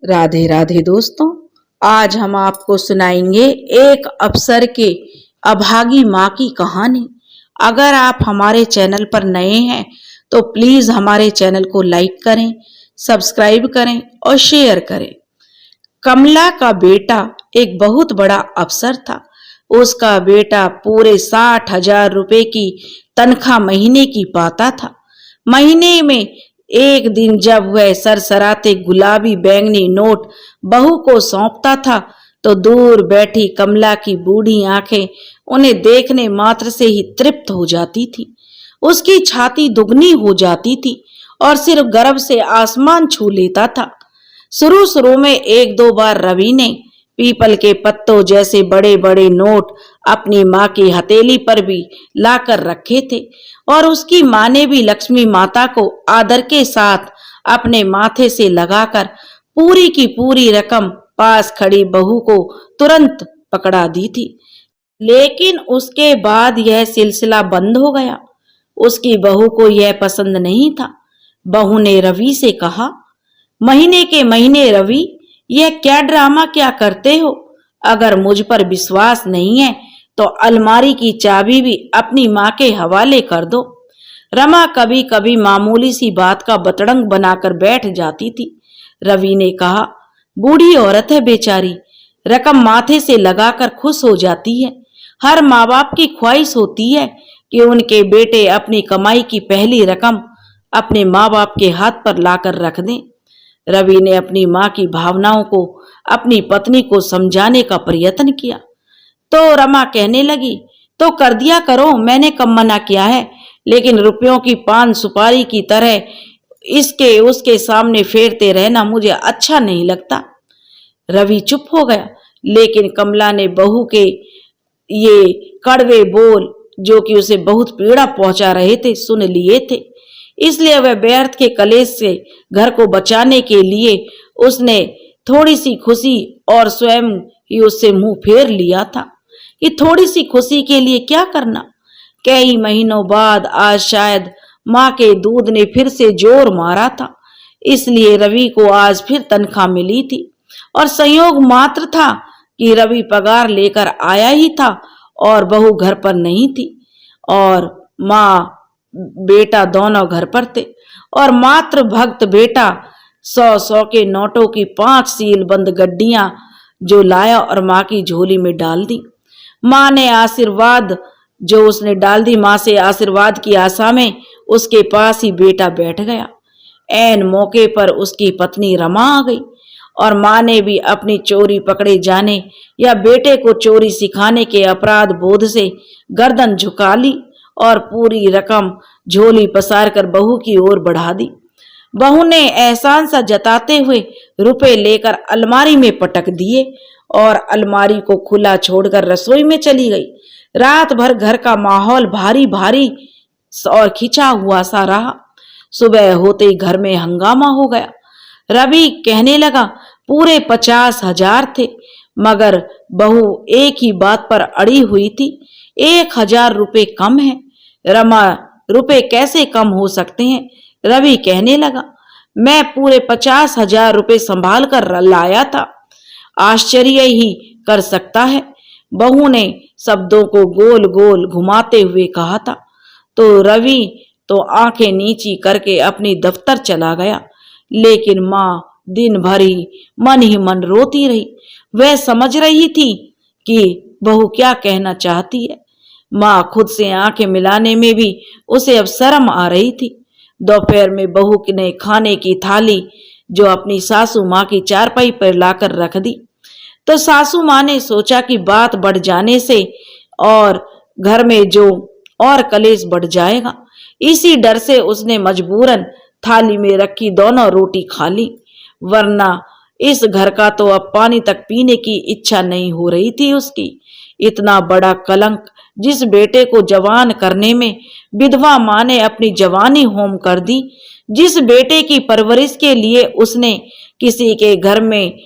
राधे राधे दोस्तों, आज हम आपको सुनाएंगे एक अफसर के अभागी माँ की कहानी। अगर आप हमारे चैनल पर नए हैं तो प्लीज हमारे चैनल को लाइक करें, सब्सक्राइब करें और शेयर करें। कमला का बेटा एक बहुत बड़ा अफसर था। उसका बेटा पूरे 60,000 रुपए की तनख्वाह महीने की पाता था। महीने में एक दिन जब वह सरसराते गुलाबी बैंगनी नोट बहू को सौंपता था तो दूर बैठी कमला की बूढ़ी आंखें उन्हें देखने मात्र से ही तृप्त हो जाती थी। उसकी छाती दुगनी हो जाती थी और सिर गर्व से आसमान छू लेता था। शुरू शुरू में एक दो बार रवि ने पीपल के पत्तों जैसे बड़े बड़े नोट अपनी माँ की हथेली पर भी लाकर रखे थे और उसकी माँ ने भी लक्ष्मी माता को आदर के साथ अपने माथे से लगाकर पूरी की पूरी रकम पास खड़ी बहू को तुरंत पकड़ा दी थी। लेकिन उसके बाद यह सिलसिला बंद हो गया। उसकी बहू को यह पसंद नहीं था। बहू ने रवि से कहा, महीने के महीने रवि, यह क्या ड्रामा क्या करते हो? अगर मुझ पर विश्वास नहीं है तो अलमारी की चाबी भी अपनी माँ के हवाले कर दो। रमा कभी कभी मामूली सी बात का बतड़ंग बनाकर बैठ जाती थी। रवि ने कहा, बूढ़ी औरत है बेचारी, रकम माथे से लगाकर खुश हो जाती है। हर माँ बाप की ख्वाहिश होती है कि उनके बेटे अपनी कमाई की पहली रकम अपने माँ बाप के हाथ पर लाकर रख दें। रवि ने अपनी माँ की भावनाओं को अपनी पत्नी को समझाने का प्रयत्न किया तो रमा कहने लगी, तो कर दिया करो, मैंने कब मना किया है, लेकिन रुपयों की पान सुपारी की तरह इसके उसके सामने फेरते रहना मुझे अच्छा नहीं लगता। रवि चुप हो गया, लेकिन कमला ने बहू के ये कड़वे बोल जो कि उसे बहुत पीड़ा पहुंचा रहे थे सुन लिए थे। इसलिए वह व्यर्थ के कलेश से घर को बचाने के लिए उसने थोड़ी सी खुशी और स्वयं ही उससे मुंह फेर लिया था कि थोड़ी सी खुशी के लिए क्या करना। कई महीनों बाद आज शायद माँ के दूध ने फिर से जोर मारा था, इसलिए रवि को आज फिर तनख्वाह मिली थी और संयोग मात्र था कि रवि पगार लेकर आया ही था और बहू घर पर नहीं थी और माँ बेटा दोनों घर पर थे और मात्र भक्त बेटा 100-100 के नोटों की 5 सील बंद गड्डियां जो लाया और माँ की झोली में डाल दी। माँ ने आशीर्वाद जो उसने डाल दी, माँ से आशीर्वाद की आशा में उसके पास ही बेटा बैठ गया। ऐन मौके पर उसकी पत्नी रमा आ गई और माँ ने भी अपनी चोरी पकड़े जाने या बेटे को चोरी सिखाने के अपराध बोध से गर्दन झुका ली और पूरी रकम झोली पसार कर बहू की ओर बढ़ा दी। बहू ने एहसान सा जताते हुए रुपए लेकर अलमारी में पटक दिए और अलमारी को खुला छोड़कर रसोई में चली गई। रात भर घर का माहौल भारी भारी और खिंचा हुआ सा रहा। सुबह होते ही घर में हंगामा हो गया। रवि कहने लगा, पूरे 50,000 थे, मगर बहू एक ही बात पर अड़ी हुई थी, 1,000 रुपए कम है। रमा, रुपए कैसे कम हो सकते हैं? रवि कहने लगा, मैं पूरे 50,000 रुपए संभाल कर लाया था, आश्चर्य ही कर सकता है। बहू ने शब्दों को गोल गोल घुमाते हुए कहा था तो रवि तो आंखें नीची करके अपनी दफ्तर चला गया। लेकिन माँ दिन भर ही मन रोती रही। वह समझ रही थी कि बहू क्या कहना चाहती है। माँ खुद से आंखें मिलाने में भी उसे अब शर्म आ रही थी। दोपहर में बहू ने खाने की थाली जो अपनी सासू माँ की चारपाई पर लाकर रख दी तो सासू माँ ने सोचा कि बात बढ़ जाने से और घर में जो और कलेश बढ़ जाएगा, इसी डर से उसने मजबूरन थाली में रखी दोनों रोटी खा ली, वरना इस घर का तो अब पानी तक पीने की इच्छा नहीं हो रही थी उसकी। इतना बड़ा कलंक जिस बेटे को जवान करने में विधवा माँ ने अपनी जवानी होम कर दी, जिस बेटे की परवरिश के लिए उसने किसी के घर में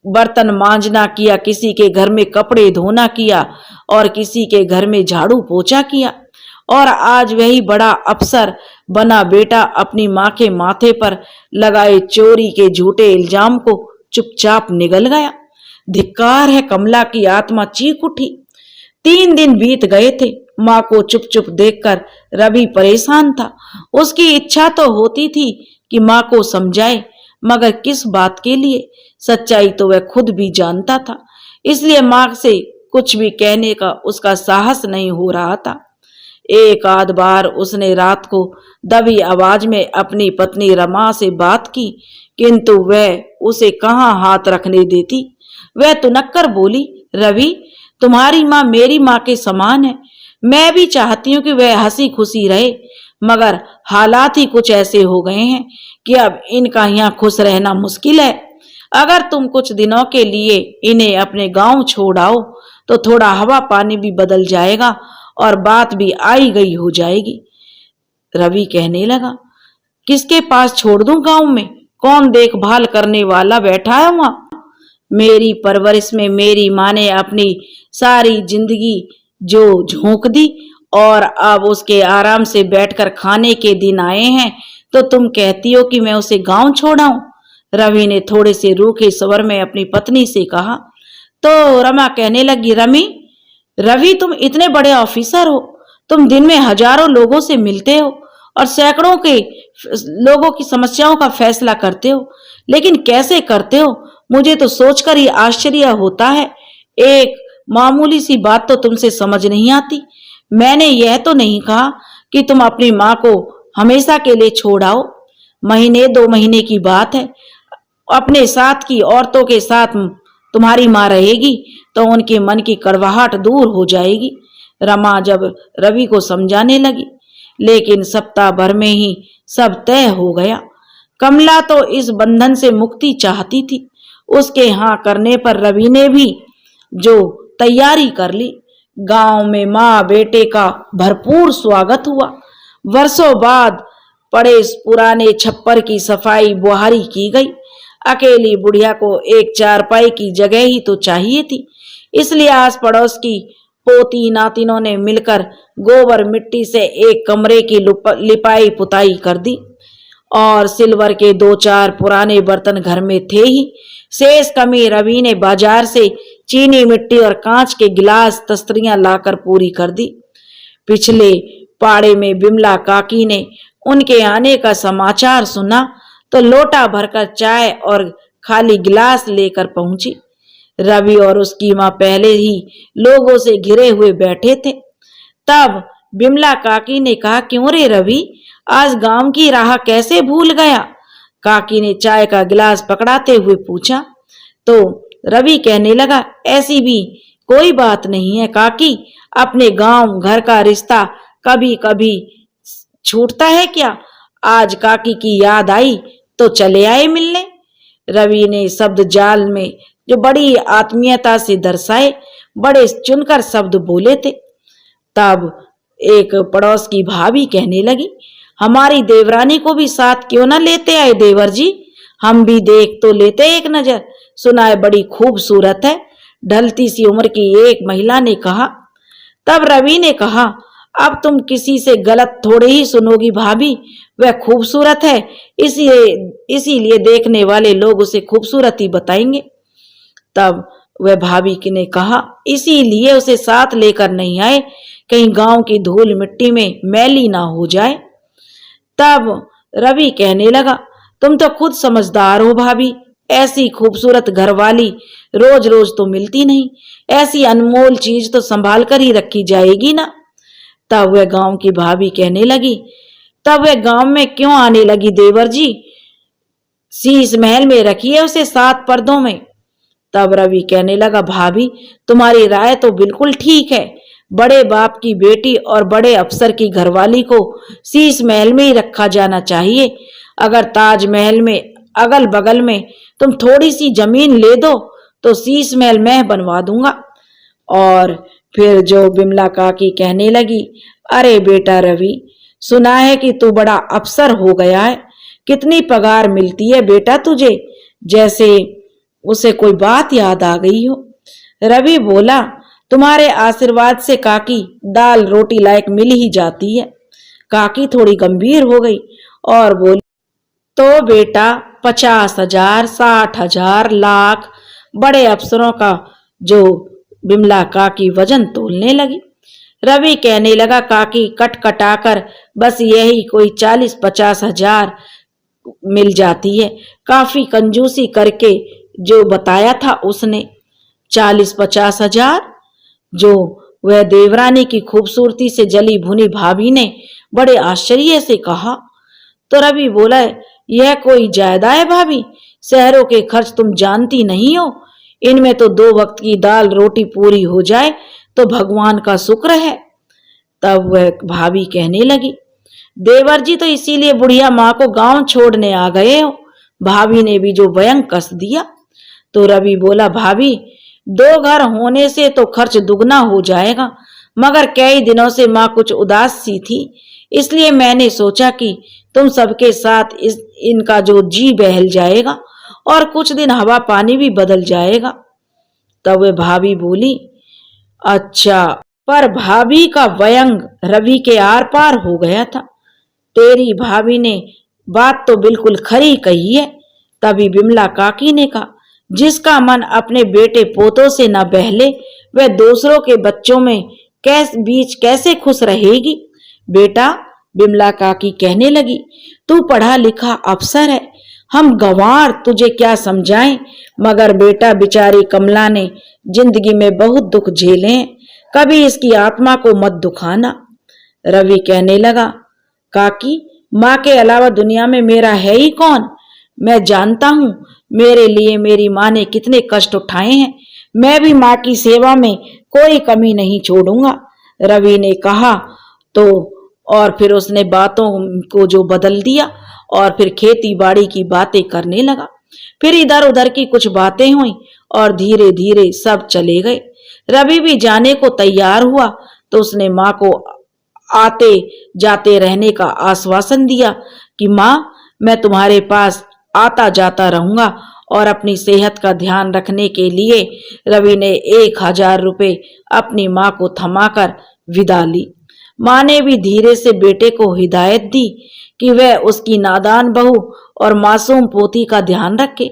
बर्तन मांजना किया, किसी के घर में कपड़े धोना किया और किसी के घर में झाड़ू पोछा किया, और आज वही बड़ा अफसर बना बेटा अपनी माँ के माथे पर लगाए चोरी के झूठे इल्जाम को चुपचाप निगल गया। धिक्कार है, कमला की आत्मा चीख उठी। 3 दिन बीत गए थे। माँ को चुप चुप देखकर रवि परेशान था। उसकी इच्छा तो होती थी कि माँ को समझाए, मगर किस बात के लिए? सच्चाई तो वह खुद भी जानता था, इसलिए माँ से कुछ भी कहने का उसका साहस नहीं हो रहा था। एक आध बार उसने रात को दबी आवाज में अपनी पत्नी रमा से बात की, किंतु वह उसे कहाँ हाथ रखने देती। वह तुनक्कर बोली, रवि, तुम्हारी माँ मेरी माँ के समान है। मैं भी चाहती हूँ कि वह हंसी खुशी रहे, मगर हालात ही कुछ ऐसे हो गए हैं कि अब इनका यहाँ खुश रहना मुश्किल है। अगर तुम कुछ दिनों के लिए इन्हें अपने गांव छोड़ आओ तो थोड़ा हवा पानी भी बदल जाएगा और बात भी आई गई हो जाएगी। रवि कहने लगा, किसके पास छोड़ दूं गांव में? कौन देखभाल करने वाला बैठा है वहां? मेरी परवरिश में मेरी माँ ने अपनी सारी जिंदगी जो झोंक दी और अब उसके आराम से बैठकर खाने के दिन आए हैं, तो तुम कहती हो कि मैं उसे गांव छोड़ाऊं? रवि ने थोड़े से रूखे स्वर में अपनी पत्नी से कहा। तो रमा कहने लगी, रवि, तुम इतने बड़े ऑफिसर हो, तुम दिन में हजारों लोगों से मिलते हो और सैकड़ों के लोगों की समस्याओं का फैसला करते हो, लेकिन कैसे करते हो? मुझे तो सोचकर ही आश्चर्य होता है। एक मामूली सी बात तो तुमसे समझ नहीं आती। मैंने यह तो नहीं कहा कि तुम अपनी माँ को हमेशा के लिए छोड़ आओ। महीने 2 महीने की बात है। अपने साथ की औरतों के साथ तुम्हारी माँ रहेगी तो उनके मन की कड़वाहट दूर हो जाएगी। रमा जब रवि को समझाने लगी, लेकिन सप्ताह भर में ही सब तय हो गया। कमला तो इस बंधन से मुक्ति चाहती थी। उसके हाँ करने पर रवि ने भी जो तैयारी कर ली। गांव में माँ बेटे का भरपूर स्वागत हुआ। वर्षों बाद पड़े पुराने छप्पर की सफाई बुहारी की गई। अकेली बुढ़िया को एक चारपाई की जगह ही तो चाहिए थी, इसलिए आस पड़ोस की पोती नातिनों ने मिलकर गोबर मिट्टी से एक कमरे की लिपाई पुताई कर दी और सिल्वर के 2-4 पुराने बर्तन घर में थे ही। शेष कमी रवि ने बाजार से चीनी मिट्टी और कांच के गिलास तस्तरियां लाकर पूरी कर दी। पिछले पाड़े में बिमला काकी ने उनके आने का समाचार सुना तो लोटा भरकर चाय और खाली गिलास लेकर पहुंची। रवि और उसकी माँ पहले ही लोगों से घिरे हुए बैठे थे। तब बिमला काकी ने कहा, क्यों रे रवि, आज गांव की राह कैसे भूल गया? काकी ने चाय का गिलास पकड़ाते हुए पूछा तो रवि कहने लगा, ऐसी भी कोई बात नहीं है काकी, अपने गांव घर का रिश्ता कभी कभी छूटता है क्या? आज काकी की याद आई तो चले आए मिलने। रवि ने शब्द जाल में जो बड़ी आत्मीयता से दर्शाए बड़े चुनकर शब्द बोले थे। तब एक पड़ोस की भाभी कहने लगी, हमारी देवरानी को भी साथ क्यों न लेते आए देवर जी, हम भी देख तो लेते एक नजर, सुना है बड़ी खूबसूरत है। ढलती सी उम्र की एक महिला ने कहा। तब रवि ने कहा, अब तुम किसी से गलत थोड़े ही सुनोगी भाभी, वह खूबसूरत है, इसीलिए देखने वाले लोग उसे खूबसूरत ही बताएंगे। तब वह भाभी ने कहा, इसीलिए उसे साथ लेकर नहीं आए, कहीं गांव की धूल मिट्टी में मैली ना हो जाए। तब रवि कहने लगा, तुम तो खुद समझदार हो भाभी, ऐसी खूबसूरत घरवाली रोज रोज तो मिलती नहीं, ऐसी अनमोल चीज तो संभाल कर ही रखी जाएगी ना। तब वह गांव की भाभी कहने लगी, तब वह गांव में क्यों आने लगी देवर जी, शीश महल में रखिए उसे 7 पर्दों में। तब रवि कहने लगा, भाभी तुम्हारी राय तो बिल्कुल ठीक है, बड़े बाप की बेटी और बड़े अफसर की घरवाली को शीश महल में ही रखा जाना चाहिए। अगर ताजमहल में अगल बगल में तुम थोड़ी सी जमीन ले दो तो शीश महल मैं बनवा दूंगा। और फिर जो बिमला काकी कहने लगी, अरे बेटा रवि, सुना है कि तू बड़ा अफसर हो गया है, कितनी पगार मिलती है बेटा तुझे? जैसे उसे कोई बात याद आ गई हो। रवि बोला, तुम्हारे आशीर्वाद से काकी दाल रोटी लायक मिल ही जाती है। काकी थोड़ी गंभीर हो गई और बोली, तो बेटा 50,000, 60,000, लाख बड़े अफसरों का जो बिमला काकी वजन तोलने लगी। रवि कहने लगा, काकी कट कटाकर बस यही कोई 40-50,000 मिल जाती है। काफी कंजूसी करके जो बताया था उसने। 40-50,000? जो वह देवरानी की खूबसूरती से जली भुनी भाभी ने बड़े आश्चर्य से कहा। तो रवि बोला, यह कोई जायदा है भाभी? शहरों के खर्च तुम जानती नहीं हो। इनमें तो 2 वक्त की दाल रोटी पूरी हो जाए तो भगवान का शुक्र है। तब वह भाभी कहने लगी, देवर जी तो इसीलिए बुढ़िया माँ को गांव छोड़ने आ गए हो। भाभी ने भी जो भयंग कस दिया। तो रवि बोला, भाभी 2 घर होने से तो खर्च दुगना हो जाएगा, मगर कई दिनों से माँ कुछ उदास सी थी, इसलिए मैंने सोचा कि तुम सबके साथ इनका जो जी बहल जाएगा और कुछ दिन हवा पानी भी बदल जाएगा। तब वह भाभी बोली, अच्छा। पर भाभी का व्यंग रवि के आर पार हो गया था। तेरी भाभी ने बात तो बिल्कुल खरी कही है। तभी बिमला काकी ने कहा, जिसका मन अपने बेटे पोतों से न बहले वह दूसरों के बच्चों में बीच कैसे खुश रहेगी। बेटा, बिमला काकी कहने लगी, तू पढ़ा लिखा अफसर है, हम गंवार तुझे क्या समझाएं, मगर बेटा बेचारी कमला ने जिंदगी में बहुत दुख झेले हैं, कभी इसकी आत्मा को मत दुखाना। रवि कहने लगा, काकी माँ के अलावा दुनिया में मेरा है ही कौन? मैं जानता हूँ मेरे लिए मेरी माँ ने कितने कष्ट उठाए हैं। मैं भी माँ की सेवा में कोई कमी नहीं छोड़ूंगा। रवि ने कहा तो और फिर उसने बातों को जो बदल दिया और फिर खेती बाड़ी की बातें करने लगा। फिर इधर उधर की कुछ बातें हुई और धीरे धीरे सब चले गए। रवि भी जाने को तैयार हुआ तो उसने माँ को आते जाते रहने का आश्वासन दिया कि माँ, मैं तुम्हारे पास आता जाता रहूंगा। और अपनी सेहत का ध्यान रखने के लिए रवि ने 1,000 रुपए अपनी माँ को थमाकर विदा ली। माँ ने भी धीरे से बेटे को हिदायत दी कि वह उसकी नादान बहू और मासूम पोती का ध्यान रखे।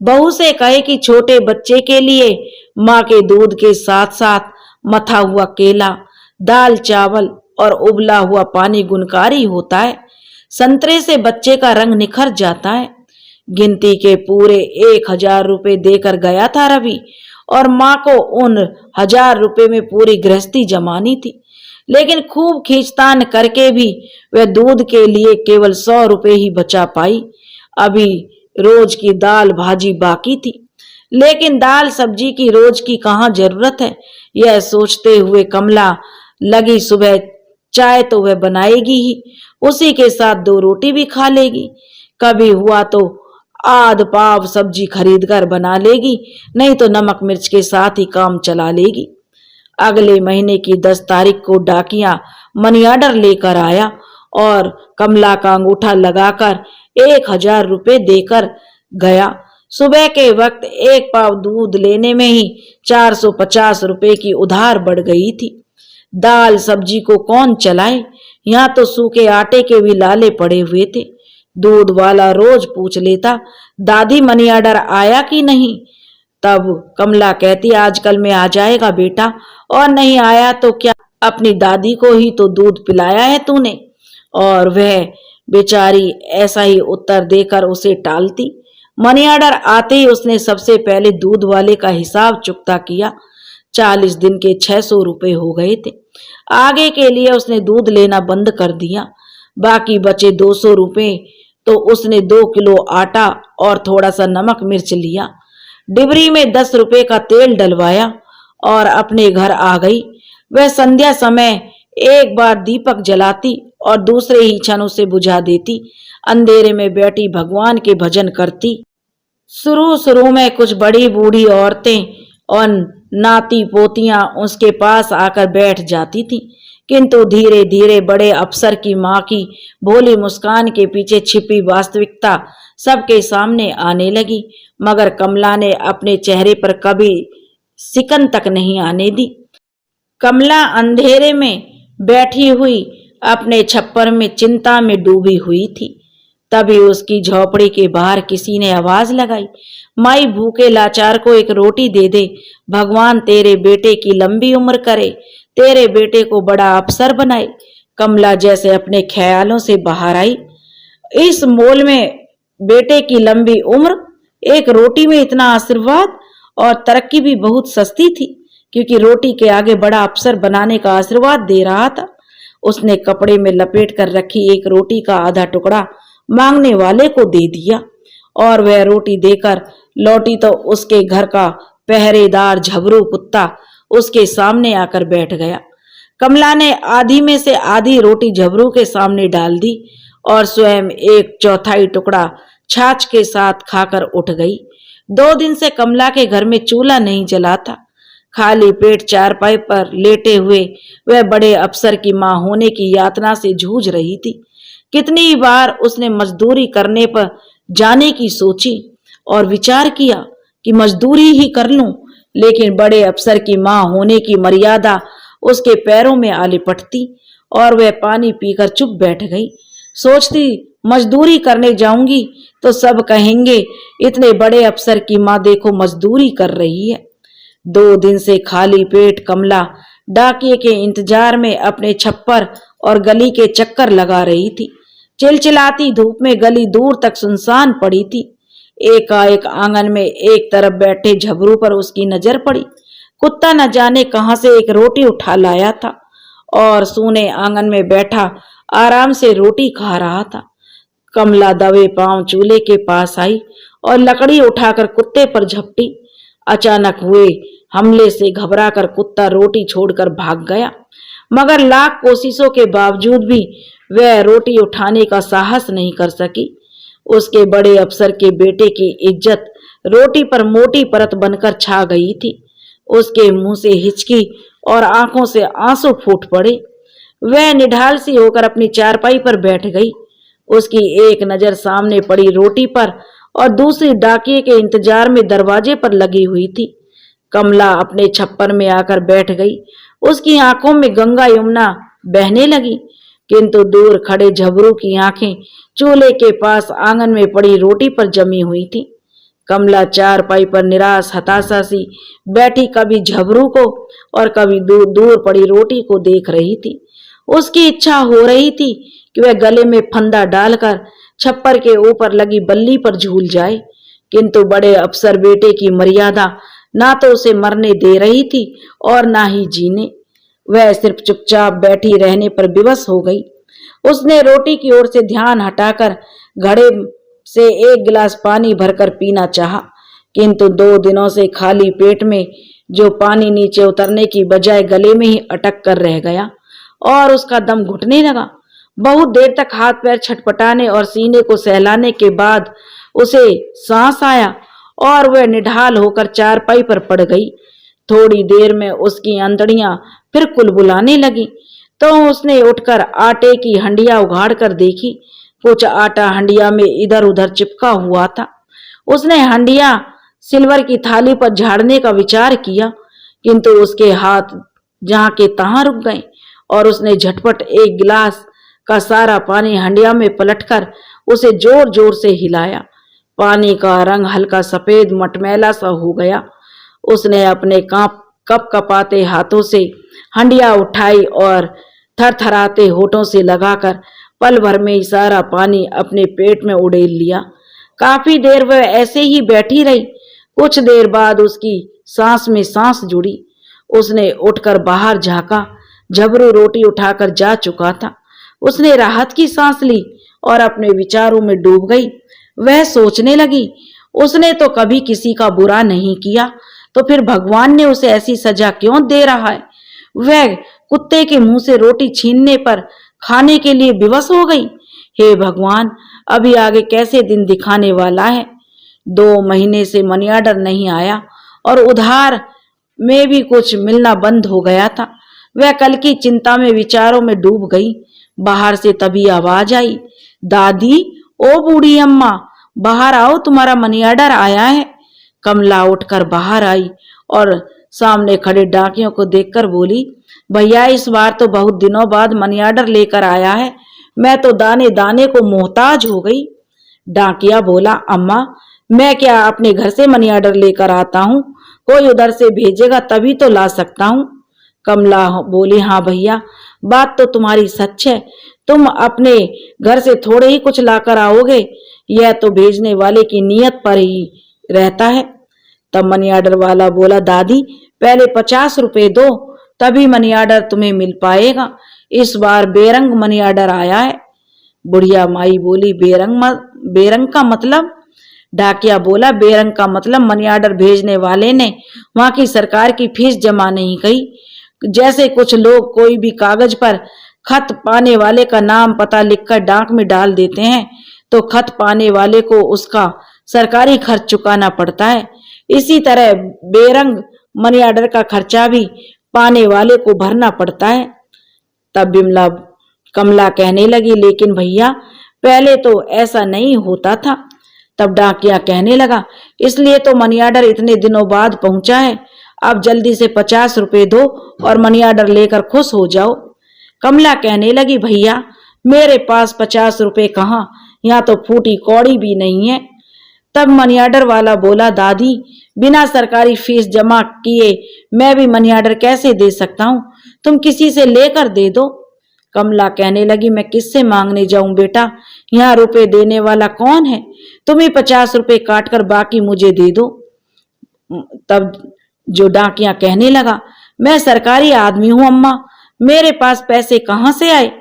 बहू से कहे कि छोटे बच्चे के लिए माँ के दूध के साथ साथ मथा हुआ केला, दाल चावल और उबला हुआ पानी गुणकारी होता है। संतरे से बच्चे का रंग निखर जाता है। गिनती के पूरे 1,000 रुपए देकर गया था रवि, और माँ को उन 1,000 रुपए में पूरी गृहस्थी जमानी थी। लेकिन खूब खींचतान करके भी वह दूध के लिए केवल 100 रुपए ही बचा पाई। अभी रोज की दाल भाजी बाकी थी, लेकिन दाल सब्जी की रोज की कहाँ जरूरत है, यह सोचते हुए कमला लगी। सुबह चाय तो वह बनाएगी ही, उसी के साथ 2 रोटी भी खा लेगी। कभी हुआ तो आध पाव सब्जी खरीद कर बना लेगी, नहीं तो नमक मिर्च के साथ ही काम चला लेगी। अगले महीने की 10 तारीख को डाकिया मनी ऑर्डर लेकर आया और कमला का अंगूठा लगाकर 1,000 रुपए देकर गया। सुबह के वक्त 1 पाव दूध लेने में ही 450 रुपए की उधार बढ़ गई थी। दाल सब्जी को कौन चलाए, यहाँ तो सूखे आटे के भी लाले पड़े हुए थे। दूध वाला रोज पूछ लेता, दादी मनी ऑर्डर आया कि नहीं। तब कमला कहती, आजकल में आ जाएगा बेटा, और नहीं आया तो क्या, अपनी दादी को ही तो दूध पिलाया है तूने। और वह बेचारी ऐसा ही उत्तर देकर उसे टालती। मनी ऑर्डर आते ही उसने सबसे पहले दूध वाले का हिसाब चुकता किया। 40 दिन के 600 रुपए हो गए थे। आगे के लिए उसने दूध लेना बंद कर दिया। बाकी बचे 200 रुपए तो उसने 2 किलो आटा और थोड़ा सा नमक मिर्च लिया। डिबरी में 10 रुपए का तेल डलवाया और अपने घर आ गई। वह संध्या समय एक बार दीपक जलाती और दूसरे ही क्षण उसे बुझा देती। अंधेरे में बैठी भगवान के भजन करती। शुरू शुरू में कुछ बड़ी बूढ़ी औरतें और नाती पोतियां उसके पास आकर बैठ जाती थीं, किंतु धीरे धीरे बड़े अफसर की माँ की भोली मुस्कान के पीछे छिपी वास्तविकता सबके सामने आने लगी। मगर कमला ने अपने चेहरे पर कभी सिकन तक नहीं आने दी। कमला अंधेरे में बैठी हुई अपने छप्पर में चिंता में डूबी हुई थी। तभी उसकी झोपड़ी के बाहर किसी ने आवाज लगाई, माई भूखे लाचार को एक रोटी दे दे, भगवान तेरे बेटे की लंबी उम्र करे, तेरे बेटे को बड़ा अफसर बनाए। कमला जैसे अपने ख्यालों से बाहर आई। इस मोल में बेटे की लंबी उम्र, एक रोटी में इतना आशीर्वाद, और तरक्की भी बहुत सस्ती थी क्योंकि रोटी के आगे बड़ा अफसर बनाने का आशीर्वाद दे रहा था। उसने कपड़े में लपेट कर रखी एक रोटी का आधा टुकड़ा मांगने वाले को दे दिया और वह रोटी देकर लौटी तो उसके घर का पहरेदार झबरू कुत्ता उसके सामने आकर बैठ गया। कमला ने आधी में से आधी रोटी झबरू के सामने डाल दी और स्वयं एक चौथाई टुकड़ा छाछ के साथ खाकर उठ गई। 2 दिन से कमला के घर में चूल्हा नहीं जला था। खाली पेट चारपाई पर लेटे हुए वह बड़े अफसर की मां होने की यातना से जूझ रही थी। कितनी बार उसने मजदूरी करने पर जाने की सोची और विचार किया कि मजदूरी ही कर लूं, लेकिन बड़े अफसर की मां होने की मर्यादा उसके पैरों में आ लिपटती और वह पानी पीकर चुप बैठ गई। सोचती मजदूरी करने जाऊंगी तो सब कहेंगे इतने बड़े अफसर की मां देखो मजदूरी कर रही है। 2 दिन से खाली पेट कमला डाकिए के इंतजार में अपने छप्पर और गली के चक्कर लगा रही थी। चिलचिलाती धूप में गली दूर तक सुनसान पड़ी थी। एकाएक आंगन में एक तरफ बैठे झबरू पर उसकी नजर पड़ी। कुत्ता न जाने कहां से एक रोटी उठा लाया था और सूने आंगन में बैठा आराम से रोटी खा रहा था। कमला दबे पांव चूल्हे के पास आई और लकड़ी उठाकर कुत्ते पर झपटी। अचानक हुए हमले से घबराकर कुत्ता रोटी छोड़कर भाग गया, मगर लाख कोशिशों के बावजूद भी वह रोटी उठाने का साहस नहीं कर सकी। उसके बड़े अफसर के बेटे की इज्जत रोटी पर मोटी परत बनकर छा गई थी। उसके मुंह से हिचकी और आंखों से आंसू फूट पड़े। वह निढाल सी होकर अपनी चारपाई पर बैठ गई। उसकी एक नजर सामने पड़ी रोटी पर और दूसरी डाकिए के इंतजार में दरवाजे पर लगी हुई थी। कमला अपने छप्पर में आकर बैठ गई। उसकी आंखों में गंगा यमुना बहने लगी, किंतु दूर खड़े झबरू की आंखें चूल्हे के पास आंगन में पड़ी रोटी पर जमी हुई थी। कमला चारपाई पर निराश हताशा सी बैठी कभी झबरू को और कभी दूर दूर पड़ी रोटी को देख रही थी। उसकी इच्छा हो रही थी कि वह गले में फंदा डालकर छप्पर के ऊपर लगी बल्ली पर झूल जाए, किंतु बड़े अफसर बेटे की मर्यादा ना तो उसे मरने दे रही थी और ना ही जीने। वह सिर्फ चुपचाप बैठी रहने पर विवश हो गई। उसने रोटी की ओर से ध्यान हटाकर घड़े से एक गिलास पानी भरकर पीना चाहा, किंतु 2 दिनों से खाली पेट में जो पानी नीचे उतरने की बजाय गले में ही अटक कर रह गया और उसका दम घुटने लगा। बहुत देर तक हाथ पैर छटपटाने और सीने को सहलाने के बाद उसे सांस आया और वह निढाल होकर चारपाई पर पड़ गई। थोड़ी देर में उसकी अंतड़ियां फिर कुलबुलाने लगी तो उसने उठकर आटे की हंडिया उघाड़ कर देखी। कुछ आटा हंडिया में इधर उधर चिपका हुआ था। उसने हंडिया सिल्वर की थाली पर झाड़ने का विचार किया, किंतु उसके हाथ जहां के तहां रुक गए और उसने झटपट एक गिलास का सारा पानी हंडिया में पलटकर उसे जोर जोर से हिलाया। पानी का रंग हल्का सफेद मटमैला सा हो गया। उसने अपने कप कपाते हाथों से हंडिया उठाई और थरथराते होठों से लगाकर पल भर में ही सारा पानी अपने पेट में उड़ेल लिया। काफी देर वह ऐसे ही बैठी रही। कुछ देर बाद उसकी सांस में सांस जुड़ी। उसने उठकर बाहर झांका। झबरू रोटी उठाकर जा चुका था। उसने राहत की सांस ली और अपने विचारों में डूब गई। वह सोचने लगी, उसने तो कभी किसी का बुरा नहीं किया, तो फिर भगवान ने उसे ऐसी सजा क्यों दे रहा है। वह कुत्ते के मुंह से रोटी छीनने पर खाने के लिए विवश हो गई। हे भगवान, अभी आगे कैसे दिन दिखाने वाला है। 2 महीने से मनी ऑर्डर नहीं आया और उधार में भी कुछ मिलना बंद हो गया था। वह कल की चिंता में विचारों में डूब गई। बाहर से तभी आवाज आई, दादी, ओ बूढ़ी अम्मा, बाहर आओ, तुम्हारा मनी ऑर्डर आया है। कमला उठकर बाहर आई और सामने खड़े डाकियों को देखकर बोली, भैया, इस बार तो बहुत दिनों बाद मनी ऑर्डर लेकर आया है। मैं तो दाने दाने को मोहताज हो गई। डाकिया बोला, अम्मा मैं क्या अपने घर से मनी ऑर्डर लेकर आता हूँ? कोई उधर से भेजेगा तभी तो ला सकता हूँ। कमला बोली, हाँ भैया, बात तो तुम्हारी सच है। तुम अपने घर से थोड़े ही कुछ लाकर आओगे, यह तो भेजने वाले की नीयत पर ही रहता है। तब मनी ऑर्डर वाला बोला, दादी पहले 50 रुपए दो, तभी मनी ऑर्डर तुम्हें मिल पाएगा। इस बार बेरंग मनी ऑर्डर आया है। बुढ़िया माई बोली, बेरंग का मतलब? डाकिया बोला, बेरंग का मतलब मनी ऑर्डर भेजने वाले ने वहां की सरकार की फीस जमा नहीं की। जैसे कुछ लोग कोई भी कागज पर खत पाने वाले का नाम पता लिखकर डाक में डाल देते हैं, तो खत पाने वाले को उसका सरकारी खर्च चुकाना पड़ता है। इसी तरह बेरंग मनी ऑर्डर का खर्चा भी पाने वाले को भरना पड़ता है। तब कमला कहने लगी, लेकिन भैया पहले तो ऐसा नहीं होता था। तब डाकिया कहने लगा, इसलिए तो मनी ऑर्डर इतने दिनों बाद पहुंचा है। अब जल्दी से 50 रुपए दो और मनी ऑर्डर लेकर खुश हो जाओ। कमला कहने लगी, भैया मेरे पास 50 रुपए कहाँ, यहाँ तो फूटी कौड़ी भी नहीं है। तब मनी ऑर्डर वाला बोला, दादी बिना सरकारी फीस जमा किए मैं भी मनी ऑर्डर कैसे दे सकता हूँ? तुम किसी से लेकर दे दो। कमला कहने लगी, मैं किससे मांगने जाऊं बेटा, यहाँ रुपए देने वाला कौन है? तुम ही 50 रुपए काट कर बाकी मुझे दे दो। तब जो डाकिया कहने लगा, मैं सरकारी आदमी हूं अम्मा, मेरे पास पैसे कहाँ से आए?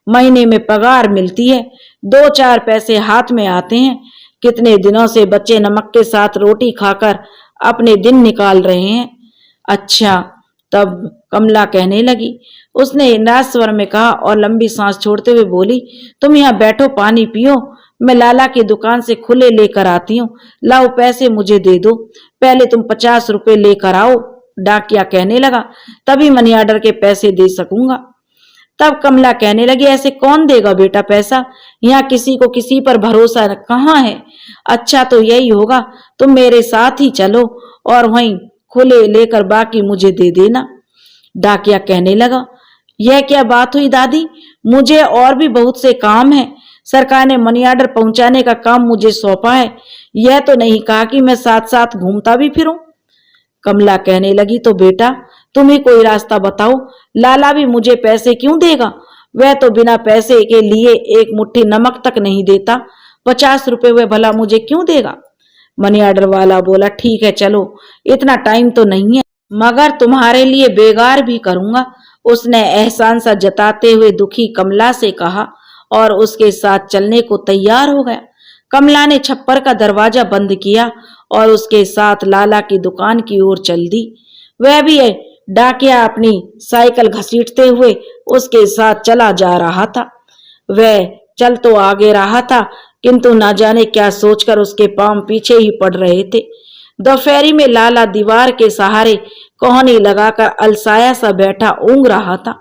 महीने में पगार मिलती है, 2-4 पैसे हाथ में आते हैं। कितने दिनों से बच्चे नमक के साथ रोटी खाकर अपने दिन निकाल रहे हैं। अच्छा। तब कमला कहने लगी, उसने निराश स्वर में कहा और लंबी सांस छोड़ते हुए बोली, तुम यहाँ बैठो, पानी पियो, मैं लाला की दुकान से खुले लेकर आती हूँ। लाओ पैसे मुझे दे दो, पहले तुम 50 रुपए लेकर आओ। डाकिया कहने लगा, तभी मनी ऑर्डर के पैसे दे सकूंगा। तब कमला कहने लगी, ऐसे कौन देगा बेटा पैसा, यहाँ किसी को किसी पर भरोसा कहाँ है। अच्छा तो यही होगा, तुम मेरे साथ ही चलो और वहीं खुले लेकर बाकी मुझे दे देना। डाकिया कहने लगा, यह क्या बात हुई दादी, मुझे और भी बहुत से काम है। सरकार ने मनी ऑर्डर पहुंचाने का काम मुझे सौंपा है, यह तो नहीं कहा कि मैं साथ साथ घूमता भी फिरूं। कमला कहने लगी, तो बेटा तुम ही कोई रास्ता बताओ, लाला भी मुझे पैसे क्यों देगा? वह तो बिना पैसे के लिए एक मुट्ठी नमक तक नहीं देता, 50 रुपए वह भला मुझे क्यों देगा? मनी ऑर्डर वाला बोला, ठीक है चलो, इतना टाइम तो नहीं है, मगर तुम्हारे लिए बेगार भी करूंगा। उसने एहसान सा जताते हुए दुखी कमला से कहा और उसके साथ चलने को तैयार हो गया। कमला ने छप्पर का दरवाजा बंद किया और उसके साथ लाला की दुकान की ओर चल दी। वह भी डाकिया अपनी साइकिल घसीटते हुए उसके साथ चला जा रहा था। वह चल तो आगे रहा था, किंतु न जाने क्या सोचकर उसके पांव पीछे ही पड़ रहे थे। दोपहरी में लाला दीवार के सहारे कोहनी लगाकर अलसाया सा बैठा ऊँग रहा था।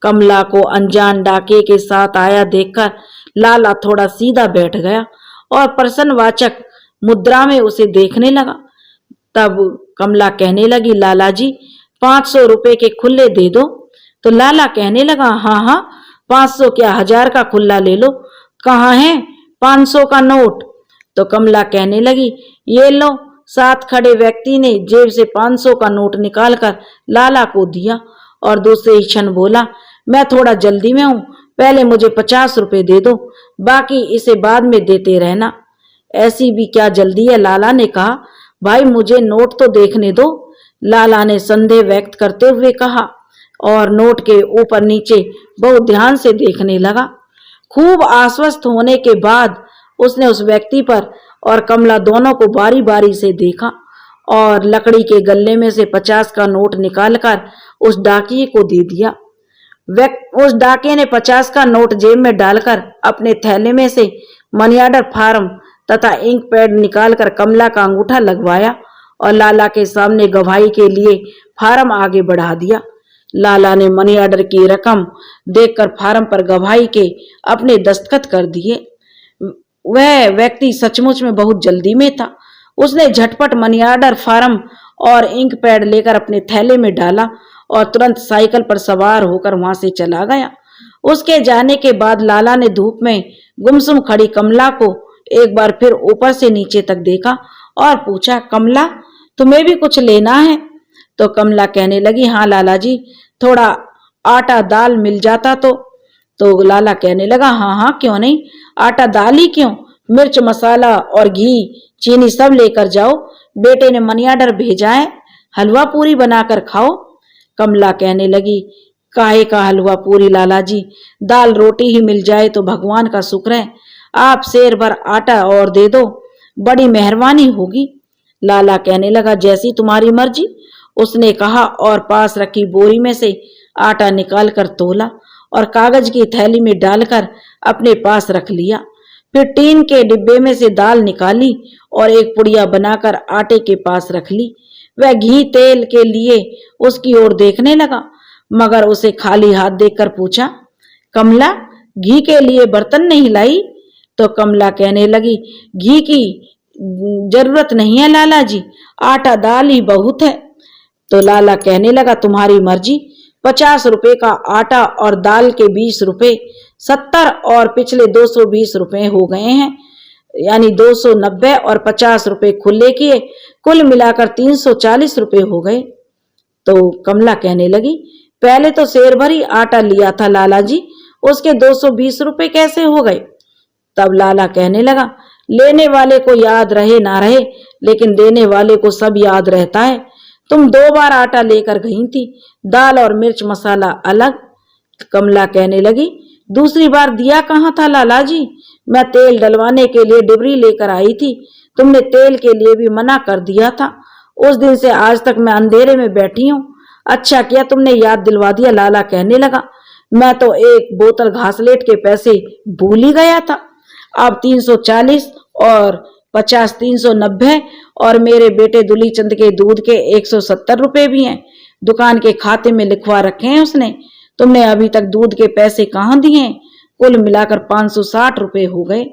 कमला को अनजान डाके के साथ आया देखकर लाला थोड़ा सीधा बैठ गया और प्रश्नवाचक मुद्रा में उसे देखने लगा। तब कमला कहने लगी, लाला जी 500 रुपए के खुले दे दो। तो लाला कहने लगा, हाँ हाँ 500 क्या 1000 का खुला ले लो। कहाँ है 500 का नोट? तो कमला कहने लगी, ये लो। साथ खड़े व्यक्ति ने जेब से 500 का नोट निकालकर लाला को दिया और दूसरे ही क्षण बोला, मैं थोड़ा जल्दी में हूँ, पहले मुझे 50 रुपए दे दो, बाकी इसे बाद में देते रहना। ऐसी भी क्या जल्दी है? लाला ने कहा, भाई मुझे नोट तो देखने दो। लाला ने संदेह व्यक्त करते हुए कहा और नोट के ऊपर नीचे बहुत ध्यान से देखने लगा। खूब आश्वस्त होने के बाद उसने उस व्यक्ति पर और कमला दोनों को बारी बारी से देखा और लकड़ी के गल्ले में से 50 का नोट निकालकर उस डाकिये को दे दिया। उस डाकिये ने 50 का नोट जेब में डालकर अपने थैले में से मनी ऑर्डर फार्म तथा इंक पैड निकालकर कमला का अंगूठा लगवाया और लाला के सामने गवाही के लिए फार्म आगे बढ़ा दिया। लाला ने मनी ऑर्डर की रकम देखकर फार्म पर गवाही के अपने दस्तखत कर दिए। वह व्यक्ति सचमुच में बहुत जल्दी में था। उसने झटपट मनी ऑर्डर फार्म और इंक पैड लेकर अपने थैले में डाला और तुरंत साइकिल पर सवार होकर वहां से चला गया। उसके जाने के बाद लाला ने धूप में गुमसुम खड़ी कमला को एक बार फिर ऊपर से नीचे तक देखा और पूछा, कमला तुम्हें भी कुछ लेना है? तो कमला कहने लगी, हाँ लाला जी, थोड़ा आटा दाल मिल जाता तो लाला कहने लगा, हाँ हाँ क्यों नहीं, आटा दाल ही क्यों, मिर्च मसाला और घी चीनी सब लेकर जाओ, बेटे ने मनी ऑर्डर भेजा है, हलवा पूरी बनाकर खाओ। कमला कहने लगी, काहे का हलवा पूरी लाला जी, दाल रोटी ही मिल जाए तो भगवान का शुक्र है, आप शेर भर आटा और दे दो, बड़ी मेहरबानी होगी। लाला कहने लगा, जैसी तुम्हारी मर्जी, उसने कहा और पास रखी बोरी में से आटा निकालकर तोला और कागज की थैली में डालकर अपने पास रख लिया। फिर टीन के डिब्बे में से दाल निकाली और एक पुड़िया बनाकर आटे के पास रख ली। वह घी तेल के लिए उसकी ओर देखने लगा, मगर उसे खाली हाथ देखकर पूछा, कमला घी के लिए बर्तन नहीं लाई? तो कमला कहने लगी, घी की जरूरत नहीं है लाला जी, आटा दाल ही बहुत है। तो लाला कहने लगा, तुम्हारी मर्जी, 50 रुपए का आटा और दाल के 20 रुपए, 70 और पिछले 220 रुपए हो गए हैं, यानी 290 और 50 रुपए खुले किए, कुल मिलाकर 340 रुपए हो गए। तो कमला कहने लगी, पहले तो शेर भर ही आटा लिया था लाला जी, उसके 220 रुपए कैसे हो गए? तब लाला कहने लगा, लेने वाले को याद रहे ना रहे, लेकिन देने वाले को सब याद रहता है। तुम 2 बार आटा लेकर गई थी, दाल और मिर्च मसाला अलग। कमला कहने लगी, दूसरी बार दिया कहाँ था लाला जी, मैं तेल डलवाने के लिए डिबरी लेकर आई थी, तुमने तेल के लिए भी मना कर दिया था। उस दिन से आज तक मैं अंधेरे में बैठी हूँ, अच्छा किया तुमने याद दिलवा दिया। लाला कहने लगा, मैं तो एक बोतल घासलेट के पैसे भूल ही गया था। अब 340 और 50 390 और मेरे बेटे दुली चंद के दूध के 170 रुपए भी हैं, दुकान के खाते में लिखवा रखे हैं उसने। तुमने अभी तक दूध के पैसे कहाँ दिए हैं? कुल मिलाकर 560 रुपए हो गए।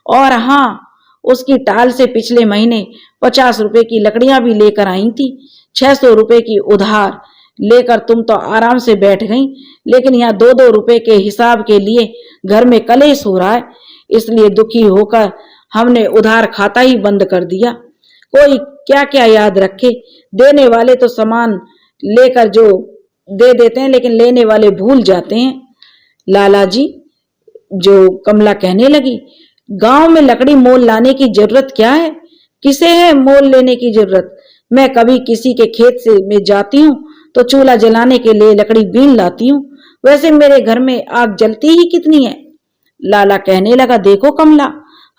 और हाँ, उसकी टाल से पिछले महीने 50 रुपए की लकड़ियां भी लेकर आई थी। 600 रुपए की उधार लेकर तुम तो आराम से बैठ गई, लेकिन यहाँ 2-2 रुपए के हिसाब के लिए घर में कलेश हो रहा है, इसलिए दुखी होकर हमने उधार खाता ही बंद कर दिया। कोई क्या क्या याद रखे, देने वाले तो सामान लेकर जो दे देते हैं, लेकिन लेने वाले भूल जाते हैं। लाला जी, जो कमला कहने लगी, गांव में लकड़ी मोल लाने की जरूरत क्या है, किसे है मोल लेने की जरूरत? मैं कभी किसी के खेत से में जाती हूँ तो चूल्हा जलाने के लिए लकड़ी बीन लाती हूँ, वैसे मेरे घर में आग जलती ही कितनी है। लाला कहने लगा, देखो कमला,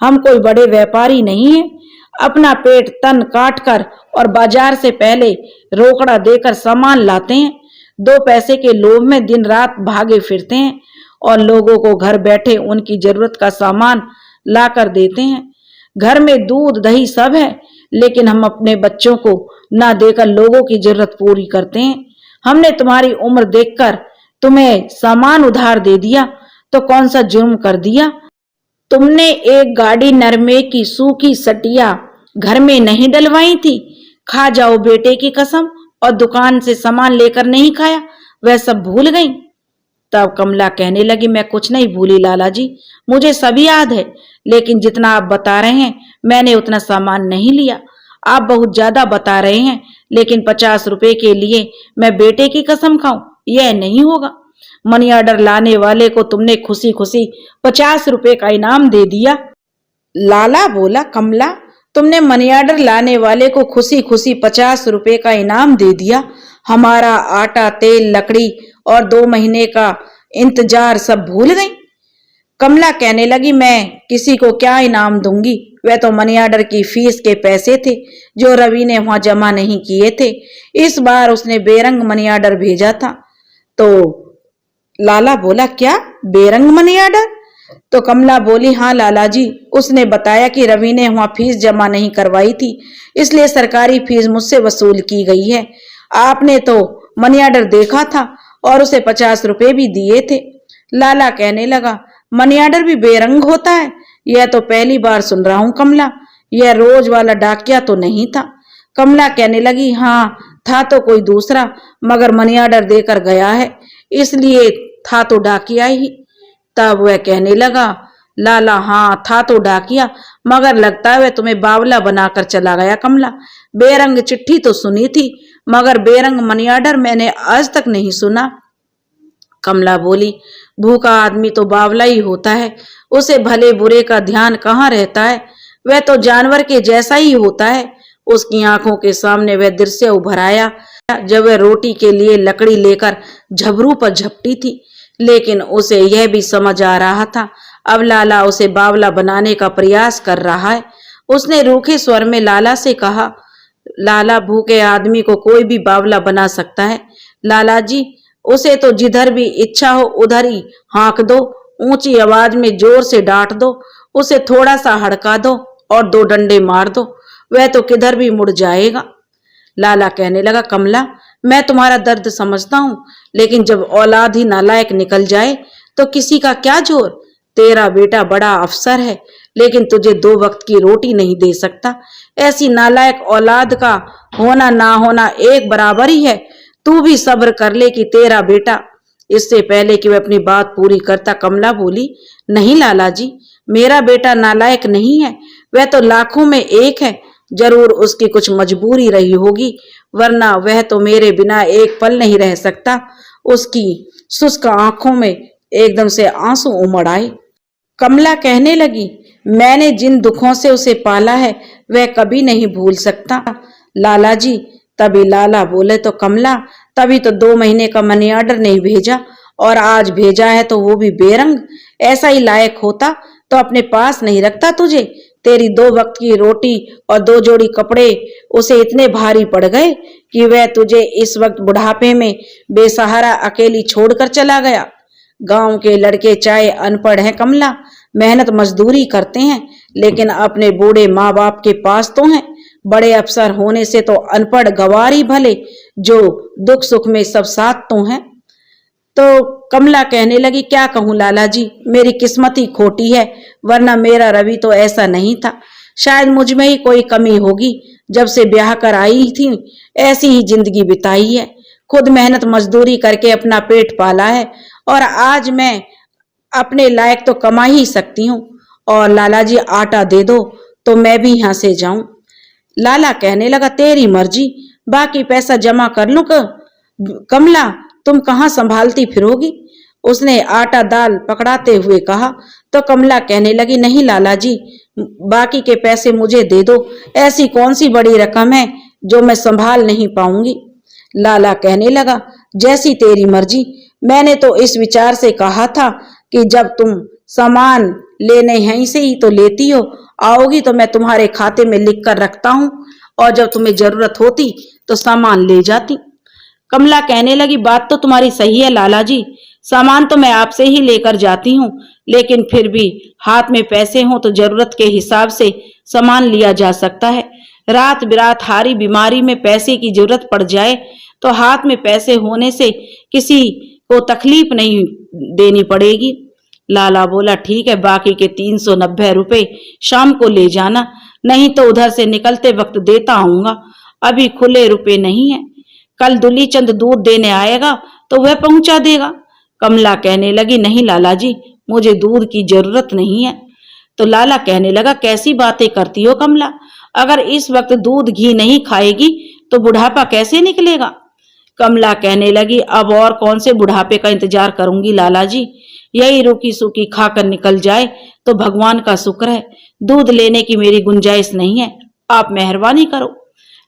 हम कोई बड़े व्यापारी नहीं हैं, अपना पेट तन काट कर और बाजार से पहले रोकड़ा देकर सामान लाते हैं, 2 पैसे के लोभ में दिन रात भागे फिरते हैं और लोगों को घर बैठे उनकी जरूरत का सामान लाकर देते हैं। घर में दूध दही सब है, लेकिन हम अपने बच्चों को ना देकर लोगों की जरूरत पूरी करते हैं। हमने तुम्हारी उम्र देखकर तुम्हें सामान उधार दे दिया तो कौन सा जुर्म कर दिया? तुमने एक गाड़ी नरमे की सूखी सटिया घर में नहीं डलवाई थी? खा जाओ बेटे की कसम, और दुकान से सामान लेकर नहीं खाया, वह सब भूल गई? तब कमला कहने लगी, मैं कुछ नहीं भूली लाला जी, मुझे सब याद है, लेकिन जितना आप बता रहे हैं मैंने उतना सामान नहीं लिया। आप बहुत ज्यादा बता रहे हैं, लेकिन 50 रुपए के लिए मैं बेटे की कसम खाऊं, यह नहीं होगा। मनी ऑर्डर लाने वाले को तुमने खुशी खुशी 50 रुपए का इनाम दे दिया। लाला बोला, कमला, तुमने मनी ऑर्डर लाने वाले को खुशी खुशी 50 रुपए का इनाम दे दिया, हमारा आटा तेल लकड़ी और 2 महीने का इंतजार सब भूल गई। कमला कहने लगी, मैं किसी को क्या इनाम दूंगी, वह तो मनी ऑर्डर की फीस के पैसे थे जो रवि ने वहां जमा नहीं किए थे। इस बार उसने बेरंग मनी ऑर्डर भेजा था। तो लाला बोला, क्या बेरंग मनी ऑर्डर? तो कमला बोली, हाँ लाला जी, उसने बताया कि रवि ने वहां फीस जमा नहीं करवाई थी, इसलिए सरकारी फीस मुझसे वसूल की गई है। आपने तो मनी ऑर्डर देखा था और उसे 50 रुपए भी दिए थे। लाला कहने लगा, मनी ऑर्डर भी बेरंग होता है? यह तो पहली बार सुन रहा हूं कमला, यह रोज वाला डाकिया तो नहीं था। कमला कहने लगी, हाँ था तो कोई दूसरा, मगर मनी ऑर्डर देकर गया है, इसलिए था तो डाकिया ही। तब वह कहने लगा, लाला, हाँ था तो डाकिया, मगर लगता है वह तुम्हें बावला बनाकर चला गया। कमला, बेरंग चिट्ठी तो सुनी थी, मगर बेरंग मनी ऑर्डर मैंने आज तक नहीं सुना। कमला बोली, भूखा आदमी तो बावला ही होता है, उसे भले बुरे का ध्यान कहाँ रहता है, वह तो जानवर के जैसा ही होता है। उसकी आंखों के सामने वह दृश्य उभर आया जब वह रोटी के लिए लकड़ी लेकर झबरू पर झपटी थी, लेकिन उसे यह भी समझ आ रहा था अब लाला उसे बावला बनाने का प्रयास कर रहा है। उसने रूखे स्वर में लाला से कहा, लाला, भूखे आदमी को कोई भी बावला बना सकता है। लाला जी, उसे तो जिधर भी इच्छा हो उधर ही हाँक दो, ऊंची आवाज में जोर से डांट दो, उसे थोड़ा सा हड़का दो और 2 डंडे मार दो, वह तो किधर भी मुड़ जाएगा। लाला कहने लगा, कमला, मैं तुम्हारा दर्द समझता हूं, लेकिन जब औलाद ही नालायक निकल जाए तो किसी का क्या जोर। तेरा बेटा बड़ा अफसर है, लेकिन तुझे 2 वक्त की रोटी नहीं दे सकता। ऐसी नालायक औलाद का होना ना होना एक बराबर ही है। तू भी सब्र कर ले कि तेरा बेटा। इससे पहले कि वह अपनी बात पूरी करता, कमला बोली, नहीं लाला जी, मेरा बेटा नालायक नहीं है, वह तो लाखों में एक है। जरूर उसकी कुछ मजबूरी रही होगी, वरना वह तो मेरे बिना एक पल नहीं रह सकता। उसकी शुष्क आंखों में एकदम से आंसू उमड़ आए। कमला कहने लगी, मैंने जिन दुखों से उसे पाला है वह कभी नहीं भूल सकता। लाला जी, तभी लाला बोले, तो कमला, तभी तो 2 महीने का मनी ऑर्डर नहीं भेजा, और आज भेजा है तो वो भी बेरंग। ऐसा ही लायक होता तो अपने पास नहीं रखता तुझे। तेरी 2 वक्त की रोटी और 2 जोड़ी कपड़े उसे इतने भारी पड़ गए कि वह तुझे इस वक्त बुढ़ापे में बेसहारा अकेली छोड़कर चला गया। गांव के लड़के चाहे अनपढ़ हैं कमला, मेहनत मजदूरी करते हैं, लेकिन अपने बूढ़े माँ बाप के पास तो हैं। बड़े अफसर होने से तो अनपढ़ गवार ही भले, जो दुख सुख में सब साथ तो हैं। तो कमला कहने लगी, क्या कहूँ लाला जी, मेरी किस्मत ही खोटी है, वरना मेरा रवि तो ऐसा नहीं था। शायद मुझ में ही कोई कमी होगी। जब से ब्याह कर आई थी ऐसी ही जिंदगी बिताई है, खुद मेहनत मजदूरी करके अपना पेट पाला है, और आज मैं अपने लायक तो कमा ही सकती हूँ। और लाला जी, आटा दे दो तो मैं भी यहाँ से जाऊं। लाला कहने लगा, तेरी मर्जी, बाकी पैसा जमा कर लूं। कमला, तुम कहाँ संभालती फिरोगी? उसने आटा दाल पकड़ाते हुए कहा। तो कमला कहने लगी, नहीं लाला जी, बाकी के पैसे मुझे दे दो। ऐसी कौन सी बड़ी रकम है जो मैं संभाल नहीं पाऊंगी। लाला कहने लगा, जैसी तेरी मर्जी। मैंने तो इस विचार से कहा था कि जब तुम सामान लेने यहीं से ही तो लेती हो, आओगी तो मैं तुम्हारे खाते में लिख कर रखता हूँ, और जब तुम्हें जरूरत होती तो सामान ले जाती। कमला कहने लगी, बात तो तुम्हारी सही है लाला जी, सामान तो मैं आपसे ही लेकर जाती हूँ, लेकिन फिर भी हाथ में पैसे हों तो जरूरत के हिसाब से सामान लिया जा सकता है। रात बिरात हारी बीमारी में पैसे की जरूरत पड़ जाए तो हाथ में पैसे होने से किसी को तकलीफ नहीं देनी पड़ेगी। लाला बोला, ठीक है, बाकी के 390 रुपए शाम को ले जाना, नहीं तो उधर से निकलते वक्त देता आऊंगा। अभी खुले रुपए नहीं है, कल दुली चंद दूध देने आएगा तो वह पहुंचा देगा। कमला कहने लगी, नहीं लाला जी, मुझे दूध की जरूरत नहीं है। तो लाला कहने लगा, कैसी बातें करती हो कमला, अगर इस वक्त दूध घी नहीं खाएगी तो बुढ़ापा कैसे निकलेगा। कमला कहने लगी, अब और कौन से बुढ़ापे का इंतजार करूंगी लाला जी, यही रूखी सूखी खाकर निकल जाए तो भगवान का शुक्र है। दूध लेने की मेरी गुंजाइश नहीं है, आप मेहरबानी करो।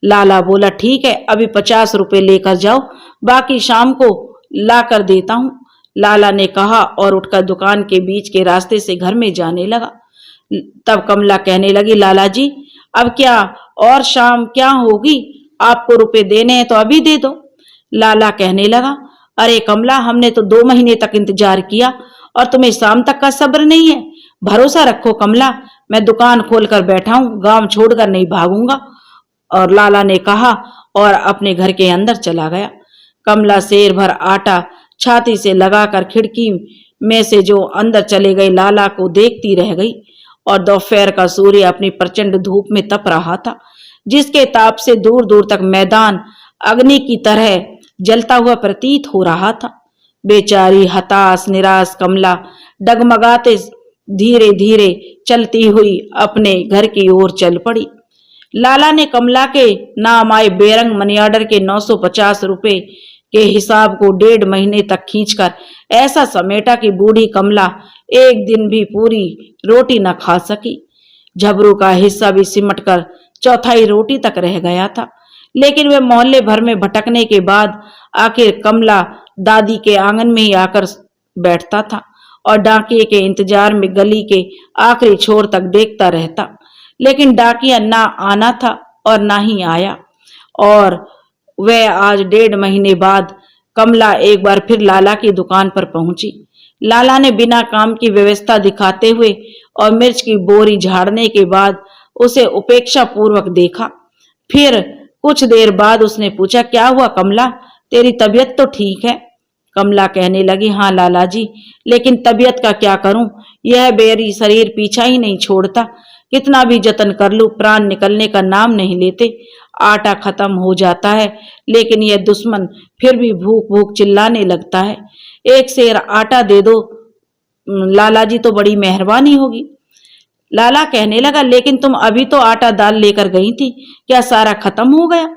लाला बोला, ठीक है, अभी 50 रुपए लेकर जाओ, बाकी शाम को ला कर देता हूँ। लाला ने कहा और उठकर दुकान के बीच के रास्ते से घर में जाने लगा। तब कमला कहने लगी, लाला जी, अब क्या और शाम क्या होगी, आपको रुपए देने हैं तो अभी दे दो। लाला कहने लगा, अरे कमला, हमने तो 2 महीने तक इंतजार किया और तुम्हें शाम तक का सब्र नहीं है। भरोसा रखो कमला, मैं दुकान खोलकर बैठा हूँ, गांव छोड़कर नहीं भागूंगा। और लाला ने कहा और अपने घर के अंदर चला गया। कमला शेर भर आटा छाती से लगाकर खिड़की में से जो अंदर चले गए लाला को देखती रह गई। और दोपहर का सूर्य अपनी प्रचंड धूप में तप रहा था, जिसके ताप से दूर दूर तक मैदान अग्नि की तरह जलता हुआ प्रतीत हो रहा था। बेचारी हताश निराश कमला डगमगाते धीरे धीरे चलती हुई अपने घर की ओर चल पड़ी। लाला ने कमला के नाम आए बेरंग मनी ऑर्डर के 950 रुपए के हिसाब को 1.5 महीने तक खींचकर ऐसा समेटा कि बूढ़ी कमला एक दिन भी पूरी रोटी न खा सकी। झबरू का हिस्सा भी सिमटकर चौथाई रोटी तक रह गया था। लेकिन वे मोहल्ले भर में भटकने के बाद आखिर कमला दादी के आंगन में ही आकर बैठता था और डाकिये के इंतजार में गली के आखिरी छोर तक देखता रहता। लेकिन डाकिया ना आना था और ना ही आया। और वह आज 1.5 महीने बाद कमला एक बार फिर लाला की दुकान पर पहुंची। लाला ने बिना काम की व्यवस्था दिखाते हुए और मिर्च की बोरी झाड़ने के बाद उसे उपेक्षा पूर्वक देखा। फिर कुछ देर बाद उसने पूछा, क्या हुआ कमला, तेरी तबीयत तो ठीक है? कमला कहने लगी, हाँ लाला जी, लेकिन तबीयत का क्या करूं, यह बेरी शरीर पीछा ही नहीं छोड़ता। कितना भी जतन कर लूं प्राण निकलने का नाम नहीं लेते। आटा खत्म हो जाता है लेकिन यह दुश्मन फिर भी भूख भूख चिल्लाने लगता है। एक सेर आटा दे दो लाला जी तो बड़ी मेहरबानी होगी। लाला कहने लगा, लेकिन तुम अभी तो आटा दाल लेकर गई थी, क्या सारा खत्म हो गया?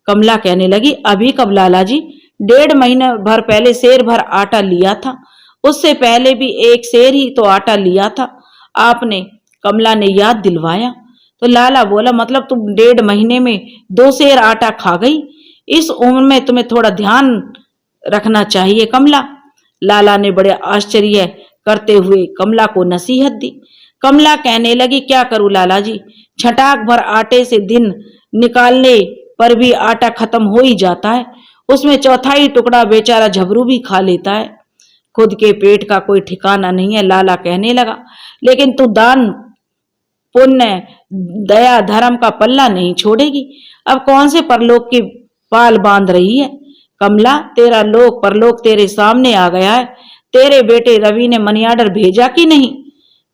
कमला कहने लगी, अभी कब लाला जी, 1.5 महीने भर पहले सेर भर आटा लिया था, उससे पहले भी एक सेर ही तो आटा लिया था आपने। कमला ने याद दिलवाया तो लाला बोला, मतलब तुम 1.5 महीने में 2 सेर आटा खा गई? इस उम्र में तुम्हें थोड़ा ध्यान रखना चाहिए कमला। लाला ने बड़े आश्चर्य करते हुए कमला को नसीहत दी। कमला कहने लगी, क्या करूं लाला जी, छटाक भर आटे से दिन निकालने पर भी आटा खत्म हो ही जाता है, उसमें चौथाई टुकड़ा बेचारा झबरू भी खा लेता है। खुद के पेट का कोई ठिकाना नहीं है। लाला कहने लगा, लेकिन तू दान पुण्य दया धर्म का पल्ला नहीं छोड़ेगी, अब कौन से परलोक की पाल बांध रही है? कमला, तेरा लोक परलोक तेरे सामने आ गया है। तेरे बेटे रवि ने मनी ऑर्डर भेजा कि नहीं?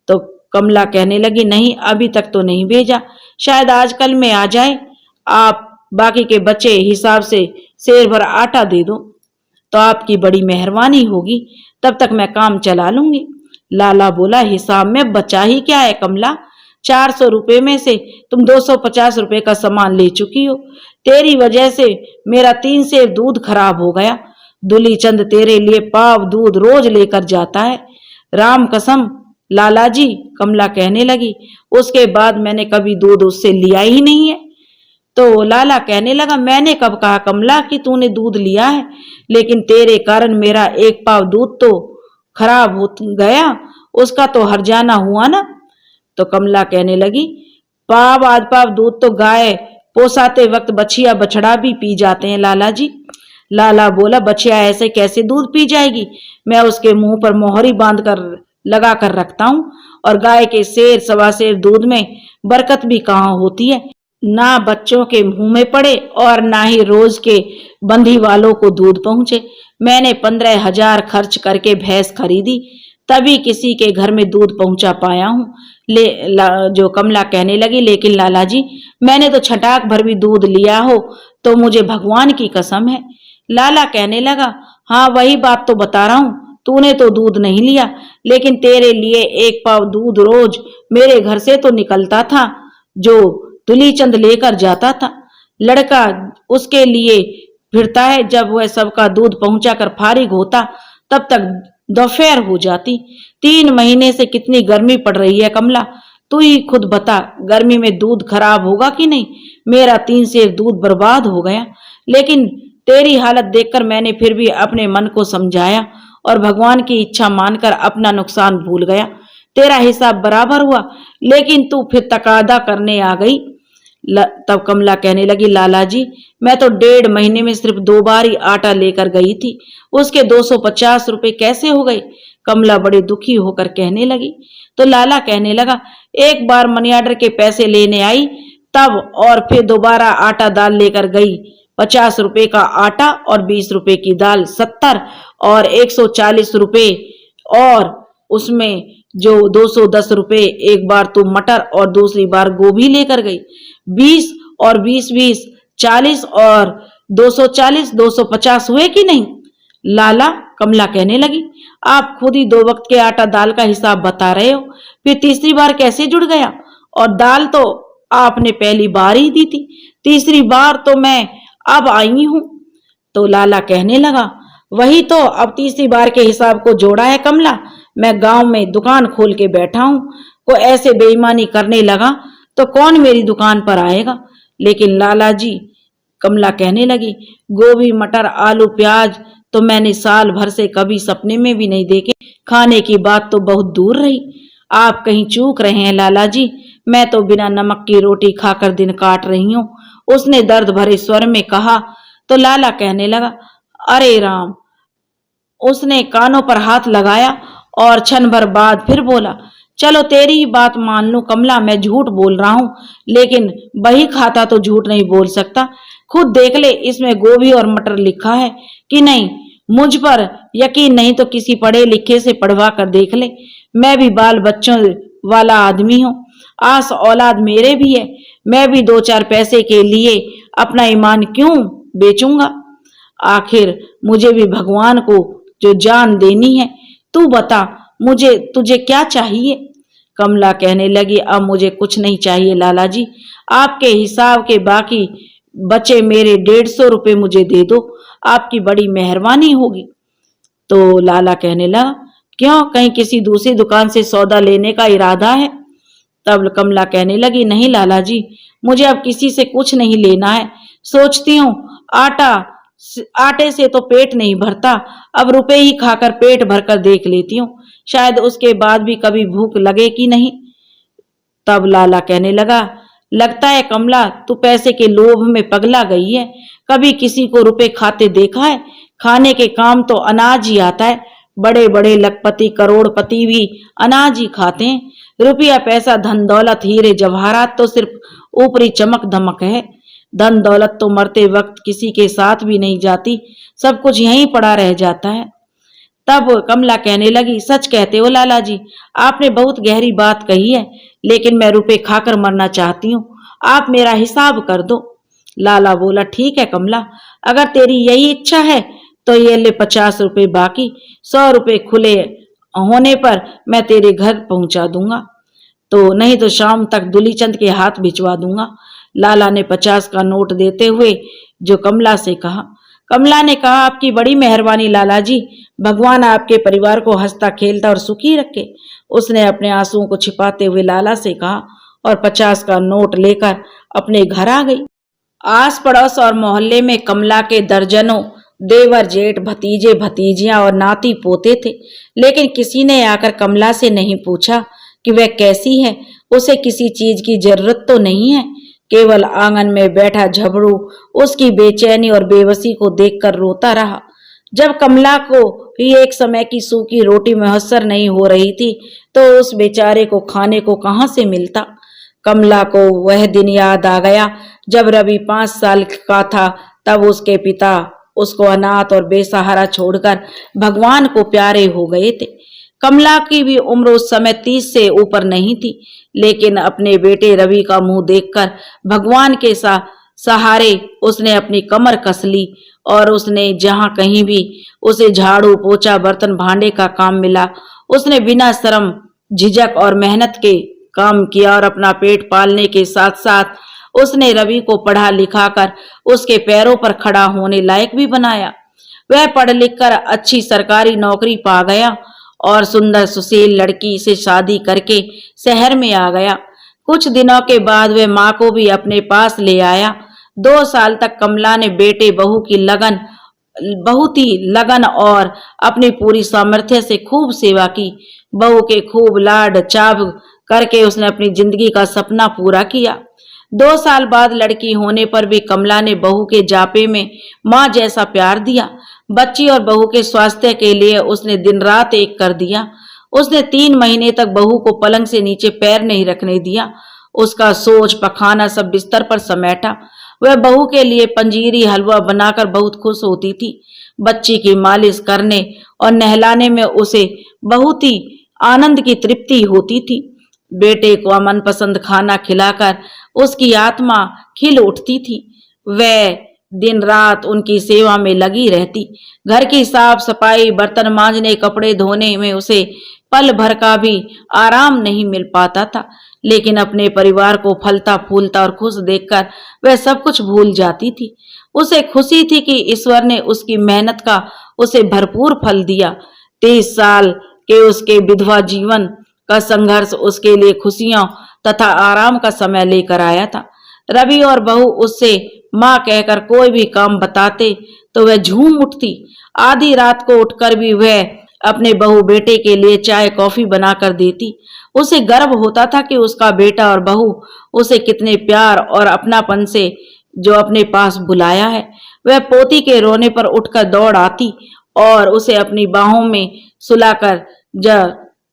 तो कमला कहने लगी, नहीं अभी तक तो नहीं भेजा, शायद आजकल में आ जाए। आप बाकी के बचे हिसाब से सेर भर आटा दे दो तो आपकी बड़ी मेहरबानी होगी, तब तक मैं काम चला लूंगी। लाला बोला, हिसाब में बचा ही क्या है कमला, 400 रुपए में से तुम 250 रुपए का सामान ले चुकी हो। तेरी वजह से मेरा 3 सेर दूध खराब हो गया। दुली चंद तेरे लिए पाव दूध रोज लेकर जाता है। राम कसम लाला जी, कमला कहने लगी, उसके बाद मैंने कभी दूध उससे लिया ही नहीं है। तो लाला कहने लगा, मैंने कब कहा कमला कि तूने दूध लिया है, लेकिन तेरे कारण मेरा 1 पाव दूध तो खराब हो गया, उसका तो हर्जाना हुआ ना। तो कमला कहने लगी, पाव आध पाव दूध तो गाय पोसाते वक्त बछिया बछड़ा भी पी जाते हैं लाला जी। लाला बोला, बछिया ऐसे कैसे दूध पी जाएगी, मैं उसके मुंह पर मोहरी बांध कर लगा कर रखता हूँ, और गाय के सेर सवा सेर दूध में बरकत भी कहाँ होती है, ना बच्चों के मुंह में पड़े और ना ही रोज के बंधी वालों को दूध पहुंचे। मैंने 15,000 खर्च करके भैंस खरीदी, तभी किसी के घर में दूध पहुंचा पाया हूँ। जो कमला कहने लगी, लेकिन लाला जी, मैंने तो छटाक भर भी दूध लिया हो तो मुझे भगवान की कसम है। लाला कहने लगा, हाँ वही बात तो बता रहा हूँ, तूने तो दूध नहीं लिया, लेकिन तेरे लिए 1 पाव दूध रोज मेरे घर से तो निकलता था, जो दुलीचंद लेकर जाता था। लड़का उसके लिए फिरता है, जब वह सबका दूध पहुंचाकर फारिग होता तब तक दोपहर हो जाती। 3 महीने से कितनी गर्मी पड़ रही है कमला, तू ही खुद बता, गर्मी में दूध खराब होगा कि नहीं? मेरा 3 सेर दूध बर्बाद हो गया, लेकिन तेरी हालत देखकर मैंने फिर भी अपने मन को समझाया और भगवान की इच्छा मानकर अपना नुकसान भूल गया। तेरा हिसाब बराबर हुआ, लेकिन तू फिर तकादा करने आ गई। तब कमला कहने लगी, लाला जी, मैं तो 1.5 महीने में सिर्फ 2 बार ही आटा लेकर गई थी, उसके 250 रुपए कैसे हो गए? कमला बड़ी दुखी होकर कहने लगी। तो लाला कहने लगा, एक बार मनी ऑर्डर के पैसे लेने आई तब, और फिर दोबारा आटा दाल लेकर गई, 50 रुपए का आटा और 20 रुपए की दाल, 70 और 140 रुपए, और उसमें जो 210 रुपए एक बार तू मटर और दूसरी बार गोभी लेकर गई, 20 और 20 40 और 240 250 हुए कि नहीं? लाला कमला कहने लगी, आप खुद ही 2 वक्त के आटा दाल का हिसाब बता रहे हो, फिर तीसरी बार कैसे जुड़ गया? और दाल तो आपने पहली बार ही दी थी, तीसरी बार तो मैं अब आई हूं। तो लाला कहने लगा, वही तो, अब तीसरी बार के हिसाब को जोड़ा है कमला। मैं गांव में दुकान खोल के बैठा हूं, कोई ऐसे बेईमानी करने लगा तो कौन मेरी दुकान पर आएगा? लेकिन लाला जी, कमला कहने लगी, गोभी मटर आलू प्याज तो मैंने साल भर से कभी सपने में भी नहीं देखे, खाने की बात तो बहुत दूर रही। आप कहीं चूक रहे हैं लाला जी, मैं तो बिना नमक की रोटी खाकर दिन काट रही हूँ, उसने दर्द भरे स्वर में कहा। तो लाला कहने लगा, अरे राम। उसने कानों पर हाथ लगाया और क्षण भर बाद फिर बोला, चलो तेरी ही बात मान लूं कमला, मैं झूठ बोल रहा हूं, लेकिन बही खाता तो झूठ नहीं बोल सकता। खुद देख ले, इसमें गोभी और मटर लिखा है कि नहीं? मुझ पर यकीन नहीं तो किसी पढ़े लिखे से पढ़वा कर देख ले। मैं भी बाल बच्चों वाला आदमी हूँ, आस औलाद मेरे भी है, मैं भी 2-4 पैसे के लिए अपना ईमान क्यों बेचूंगा? आखिर मुझे भी भगवान को जो जान देनी है। तू बता, मुझे तुझे क्या चाहिए? कमला कहने लगी, अब मुझे कुछ नहीं चाहिए लाला जी, आपके हिसाब के बाकी बचे मेरे 150 रुपए मुझे दे दो, आपकी बड़ी मेहरबानी होगी। तो लाला कहने लगा, क्यों, कहीं किसी दूसरी दुकान से सौदा लेने का इरादा है? तब कमला कहने लगी, नहीं लाला जी, मुझे अब किसी से कुछ नहीं लेना है। सोचती हूँ आटे से तो पेट नहीं भरता, अब रुपए ही खाकर पेट भरकर देख लेती हूँ, शायद उसके बाद भी कभी भूख लगे कि नहीं। तब लाला कहने लगा, लगता है कमला तू पैसे के लोभ में पगला गई है, कभी किसी को रुपए खाते देखा है? खाने के काम तो अनाज ही आता है, बड़े बड़े लखपति करोड़पति भी अनाज ही खाते हैं। रुपया पैसा धन दौलत हीरे जवाहरात तो सिर्फ ऊपरी चमक धमक है, धन दौलत तो मरते वक्त किसी के साथ भी नहीं जाती, सब कुछ यहीं पड़ा रह जाता है। तब कमला कहने लगी, सच कहते हो लाला जी, आपने बहुत गहरी बात कही है, लेकिन मैं रुपए खाकर मरना चाहती हूँ, आप मेरा हिसाब कर दो। लाला बोला, ठीक है कमला, अगर तेरी यही इच्छा है तो ये ले 50 रुपए बाकी, 100 रुपए खुले होने पर मैं तेरे घर पहुंचा दूंगा, तो नहीं तो शाम तक दुलीचंद के हाथ भिजवा दूंगा। लाला ने 50 का नोट देते हुए जो कमला से कहा। कमला ने कहा, आपकी बड़ी मेहरबानी लाला जी, भगवान आपके परिवार को हंसता खेलता और सुखी रखे। उसने अपने आंसुओं को छिपाते हुए लाला से कहा और 50 का नोट लेकर अपने घर आ गई। आस पड़ोस और मोहल्ले में कमला के दर्जनों देवर जेठ भतीजे भतीजियां और नाती पोते थे, लेकिन किसी ने आकर कमला से नहीं पूछा कि वह कैसी है, उसे किसी चीज की जरूरत तो नहीं है। केवल आंगन में बैठा झबड़ू उसकी बेचैनी और बेबसी को देखकर रोता रहा। जब कमला को ही एक समय की सूखी रोटी मुयस्सर नहीं हो रही थी तो उस बेचारे को खाने को कहां से मिलता। कमला को वह दिन याद आ गया जब रवि 5 साल का था, तब उसके पिता उसको अनाथ और बेसहारा छोड़कर भगवान को प्यारे हो गए थे। कमला की भी उम्र उस समय 30 से ऊपर नहीं थी, लेकिन अपने बेटे रवि का मुंह देखकर भगवान के सहारे उसने अपनी कमर कस ली और उसने जहां कहीं भी उसे झाड़ू पोछा बर्तन भांडे का काम मिला, उसने बिना शर्म झिझक और मेहनत के काम किया और अपना पेट पालने के साथ साथ उसने रवि को पढ़ा लिखा कर उसके पैरों पर खड़ा होने लायक भी बनाया। वह पढ़ लिख कर अच्छी सरकारी नौकरी पा गया और सुंदर सुशील लड़की से शादी करके शहर में आ गया। कुछ दिनों के बाद वह माँ को भी अपने पास ले आया। 2 साल तक कमला ने बेटे बहू की बहुत ही लगन और अपनी पूरी सामर्थ्य से खूब सेवा की। बहू के खूब लाड चाव करके उसने अपनी जिंदगी का सपना पूरा किया। 2 साल बाद लड़की होने पर भी कमला ने बहू के जापे में माँ जैसा प्यार दिया। बच्ची और बहू के स्वास्थ्य के लिए उसने दिन रात एक कर दिया। उसने 3 महीने तक बहू को पलंग से नीचे पैर नहीं रखने दिया। उसका सोच पखाना सब बिस्तर पर समेटा। वह बहू के लिए पंजीरी हलवा बनाकर बहुत खुश होती थी। बच्ची की मालिश करने और नहलाने में उसे बहुत ही आनंद की तृप्ति होती थी। बेटे को मनपसंद खाना खिलाकर उसकी आत्मा खिल उठती थी। वह दिन रात उनकी सेवा में लगी रहती। घर की साफ सफाई, बर्तन मांजने, कपड़े धोने में उसे पल भर का भी आराम नहीं मिल पाता था। लेकिन अपने परिवार को फलता फूलता और खुश देखकर वह सब कुछ भूल जाती थी। उसे खुशी थी कि ईश्वर ने उसकी मेहनत का उसे भरपूर फल दिया। 30 साल के उसके विधवा जीवन का संघर्ष उसके लिए खुशियों तथा आराम का समय लेकर आया था। रवि और बहू उससे माँ कहकर कोई भी काम बताते तो वह झूम उठती। आधी रात को उठकर भी वह अपने बहू बेटे के लिए चाय कॉफी बनाकर देती। उसे गर्व होता था कि उसका बेटा और बहू उसे कितने प्यार और अपनापन से जो अपने पास बुलाया है। वह पोती के रोने पर उठकर दौड़ आती और उसे अपनी बाहों में सुलाकर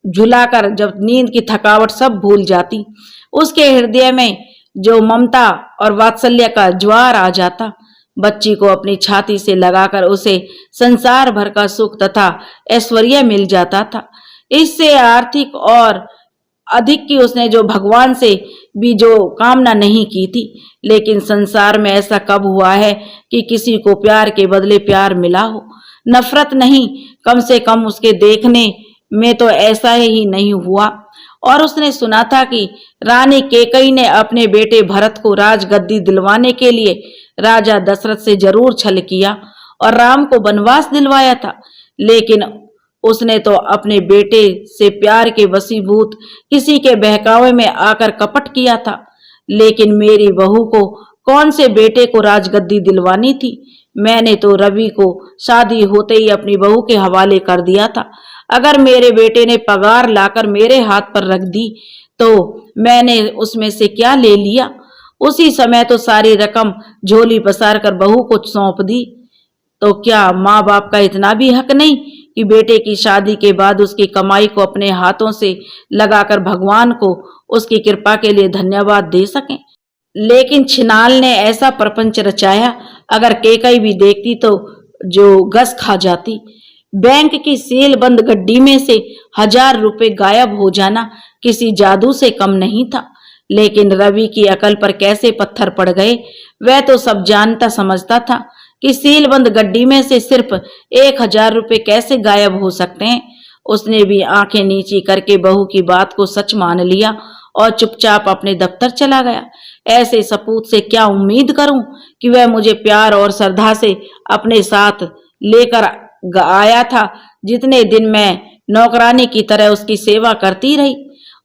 झुलाकर जब नींद की थकावट सब भूल जाती, उसके हृदय में जो ममता और वात्सल्य का ज्वार आ जाता। बच्ची को अपनी छाती से लगाकर उसे संसार भर का सुख तथा ऐश्वर्य मिल जाता था। इससे आर्थिक और अधिक की उसने जो भगवान से भी जो कामना नहीं की थी। लेकिन संसार में ऐसा कब हुआ है कि किसी को प्यार के बदले प्यार मिला हो? नफरत नहीं, कम से कम उसके देखने में तो ऐसा ही नहीं हुआ। और उसने सुना था कि रानी केकई ने अपने बेटे भरत को राजगद्दी दिलवाने के लिए राजा दशरथ से जरूर छल किया और राम को वनवास दिलवाया था। लेकिन उसने तो अपने बेटे से प्यार के वशीभूत किसी के बहकावे में आकर कपट किया था। लेकिन मेरी बहू को कौन से बेटे को राजगद्दी दिलवानी थी? मैंने तो रवि को शादी होते ही अपनी बहू के हवाले कर दिया था। अगर मेरे बेटे ने पगार लाकर मेरे हाथ पर रख दी तो मैंने उसमें से क्या ले लिया? उसी समय तो सारी रकम झोली पसार कर बहू को सौंप दी। तो क्या माँ बाप का इतना भी हक नहीं कि बेटे की शादी के बाद उसकी कमाई को अपने हाथों से लगाकर भगवान को उसकी कृपा के लिए धन्यवाद दे सकें? लेकिन छिनाल ने ऐसा प्रपंच रचाया, अगर केकई भी देखती तो जो गस खा जाती। बैंक की सील बंद गड्डी में से 1000 रुपए गायब हो जाना किसी जादू से कम नहीं था। लेकिन रवि की अकल पर कैसे पत्थर पड़ गए? वह तो सब जानता समझता था कि सील बंद गड्डी में से सिर्फ 1000 रुपए कैसे गायब हो सकते हैं। उसने भी आंखें नीची करके बहू की बात को सच मान लिया और चुपचाप अपने दफ्तर चला गया। ऐसे सपूत से क्या उम्मीद करूं कि वह मुझे प्यार और श्रद्धा से अपने साथ लेकर आया था। जितने दिन मैं नौकरानी की तरह उसकी सेवा करती रही,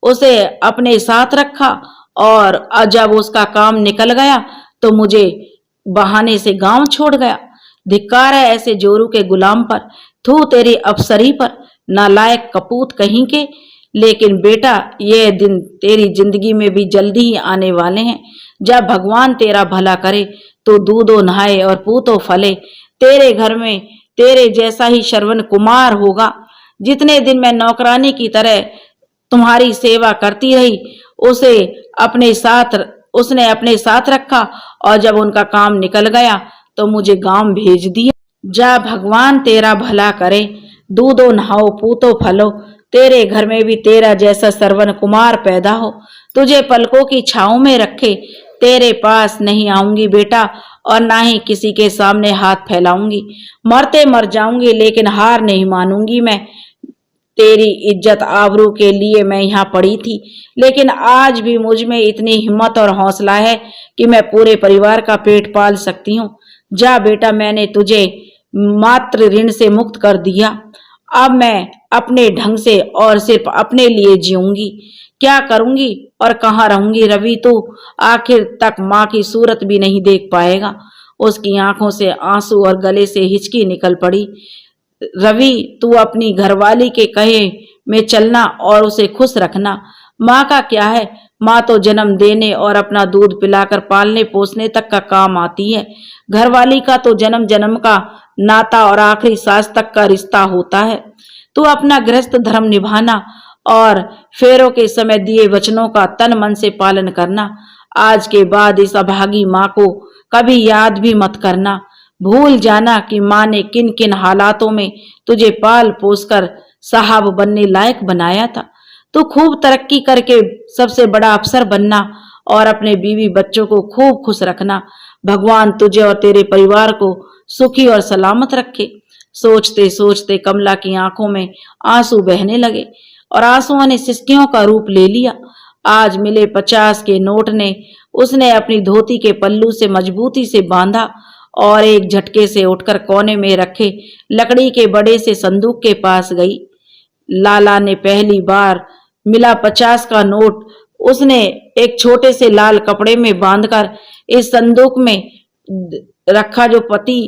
उसे अपने साथ रखा और जब उसका काम निकल गया तो मुझे बहाने से गांव छोड़ गया। धिक्कार है ऐसे जोरू के गुलाम पर, थू तेरी अफसरी पर, नालायक कपूत कहीं के। लेकिन बेटा, ये दिन तेरी जिंदगी में भी जल्दी ही आने वाले हैं। जब भगवान तेरा भला करे तो दूधो नहाए और पूतो फले। तेरे घर में तेरे जैसा ही श्रवण कुमार होगा। जितने दिन मैं नौकरानी की तरह तुम्हारी सेवा करती रही, उसने अपने साथ रखा और जब उनका काम निकल गया तो मुझे गांव भेज दिया। जा भगवान तेरा भला करे, दूधो नहाओ पूतो फलो। तेरे घर में भी तेरा जैसा श्रवण कुमार पैदा हो, तुझे पलकों की छांव में रखे। तेरे पास नहीं आऊंगी बेटा और ना ही किसी के सामने हाथ फैलाऊंगी। मरते मर जाऊंगी लेकिन हार नहीं मानूंगी मैं। तेरी इज्जत आबरू के लिए मैं यहाँ पड़ी थी, लेकिन आज भी मुझ में इतनी हिम्मत और हौसला है कि मैं पूरे परिवार का पेट पाल सकती हूँ। जा बेटा, मैंने तुझे मात्र ऋण से मुक्त कर दिया। अब मैं अपने ढंग से और सिर्फ अपने लिए जीऊंगी। क्या करूंगी और कहाँ रहूंगी? रवि तो आखिर तक माँ की सूरत भी नहीं देख पाएगा। उसकी आंखों से आंसू और गले से हिचकी निकल पड़ी। रवि, तू अपनी घरवाली के कहे में चलना और उसे खुश रखना। माँ का क्या है? माँ तो जन्म देने और अपना दूध पिलाकर पालने पोसने तक का काम आती है। घरवाली का तो जन्म जन्म का नाता और आखिरी सांस तक का रिश्ता होता है। तू अपना गृहस्थ धर्म निभाना और फेरों के समय दिए वचनों का तन मन से पालन करना। आज के बाद इस अभागी माँ को कभी याद भी मत करना। भूल जाना कि माँ ने किन किन हालातों में तुझे पाल पोस कर साहब बनने लायक बनाया था। तू खूब तरक्की करके सबसे बड़ा अफसर बनना और अपने बीवी बच्चों को खूब खुश रखना। भगवान तुझे और तेरे परिवार को सुखी और सलामत रखे। सोचते सोचते कमला की आंखों में आंसू बहने लगे और आंसुओं ने सिसकियों का रूप ले लिया। आज मिले 50 के नोट ने उसने अपनी धोती के पल्लू से मजबूती से बांधा और एक झटके से उठकर कोने में रखे लकड़ी के बड़े से संदूक के पास गई। लाला ने पहली बार मिला 50 का नोट उसने एक छोटे से लाल कपड़े में बांधकर इस संदूक में रखा, जो पति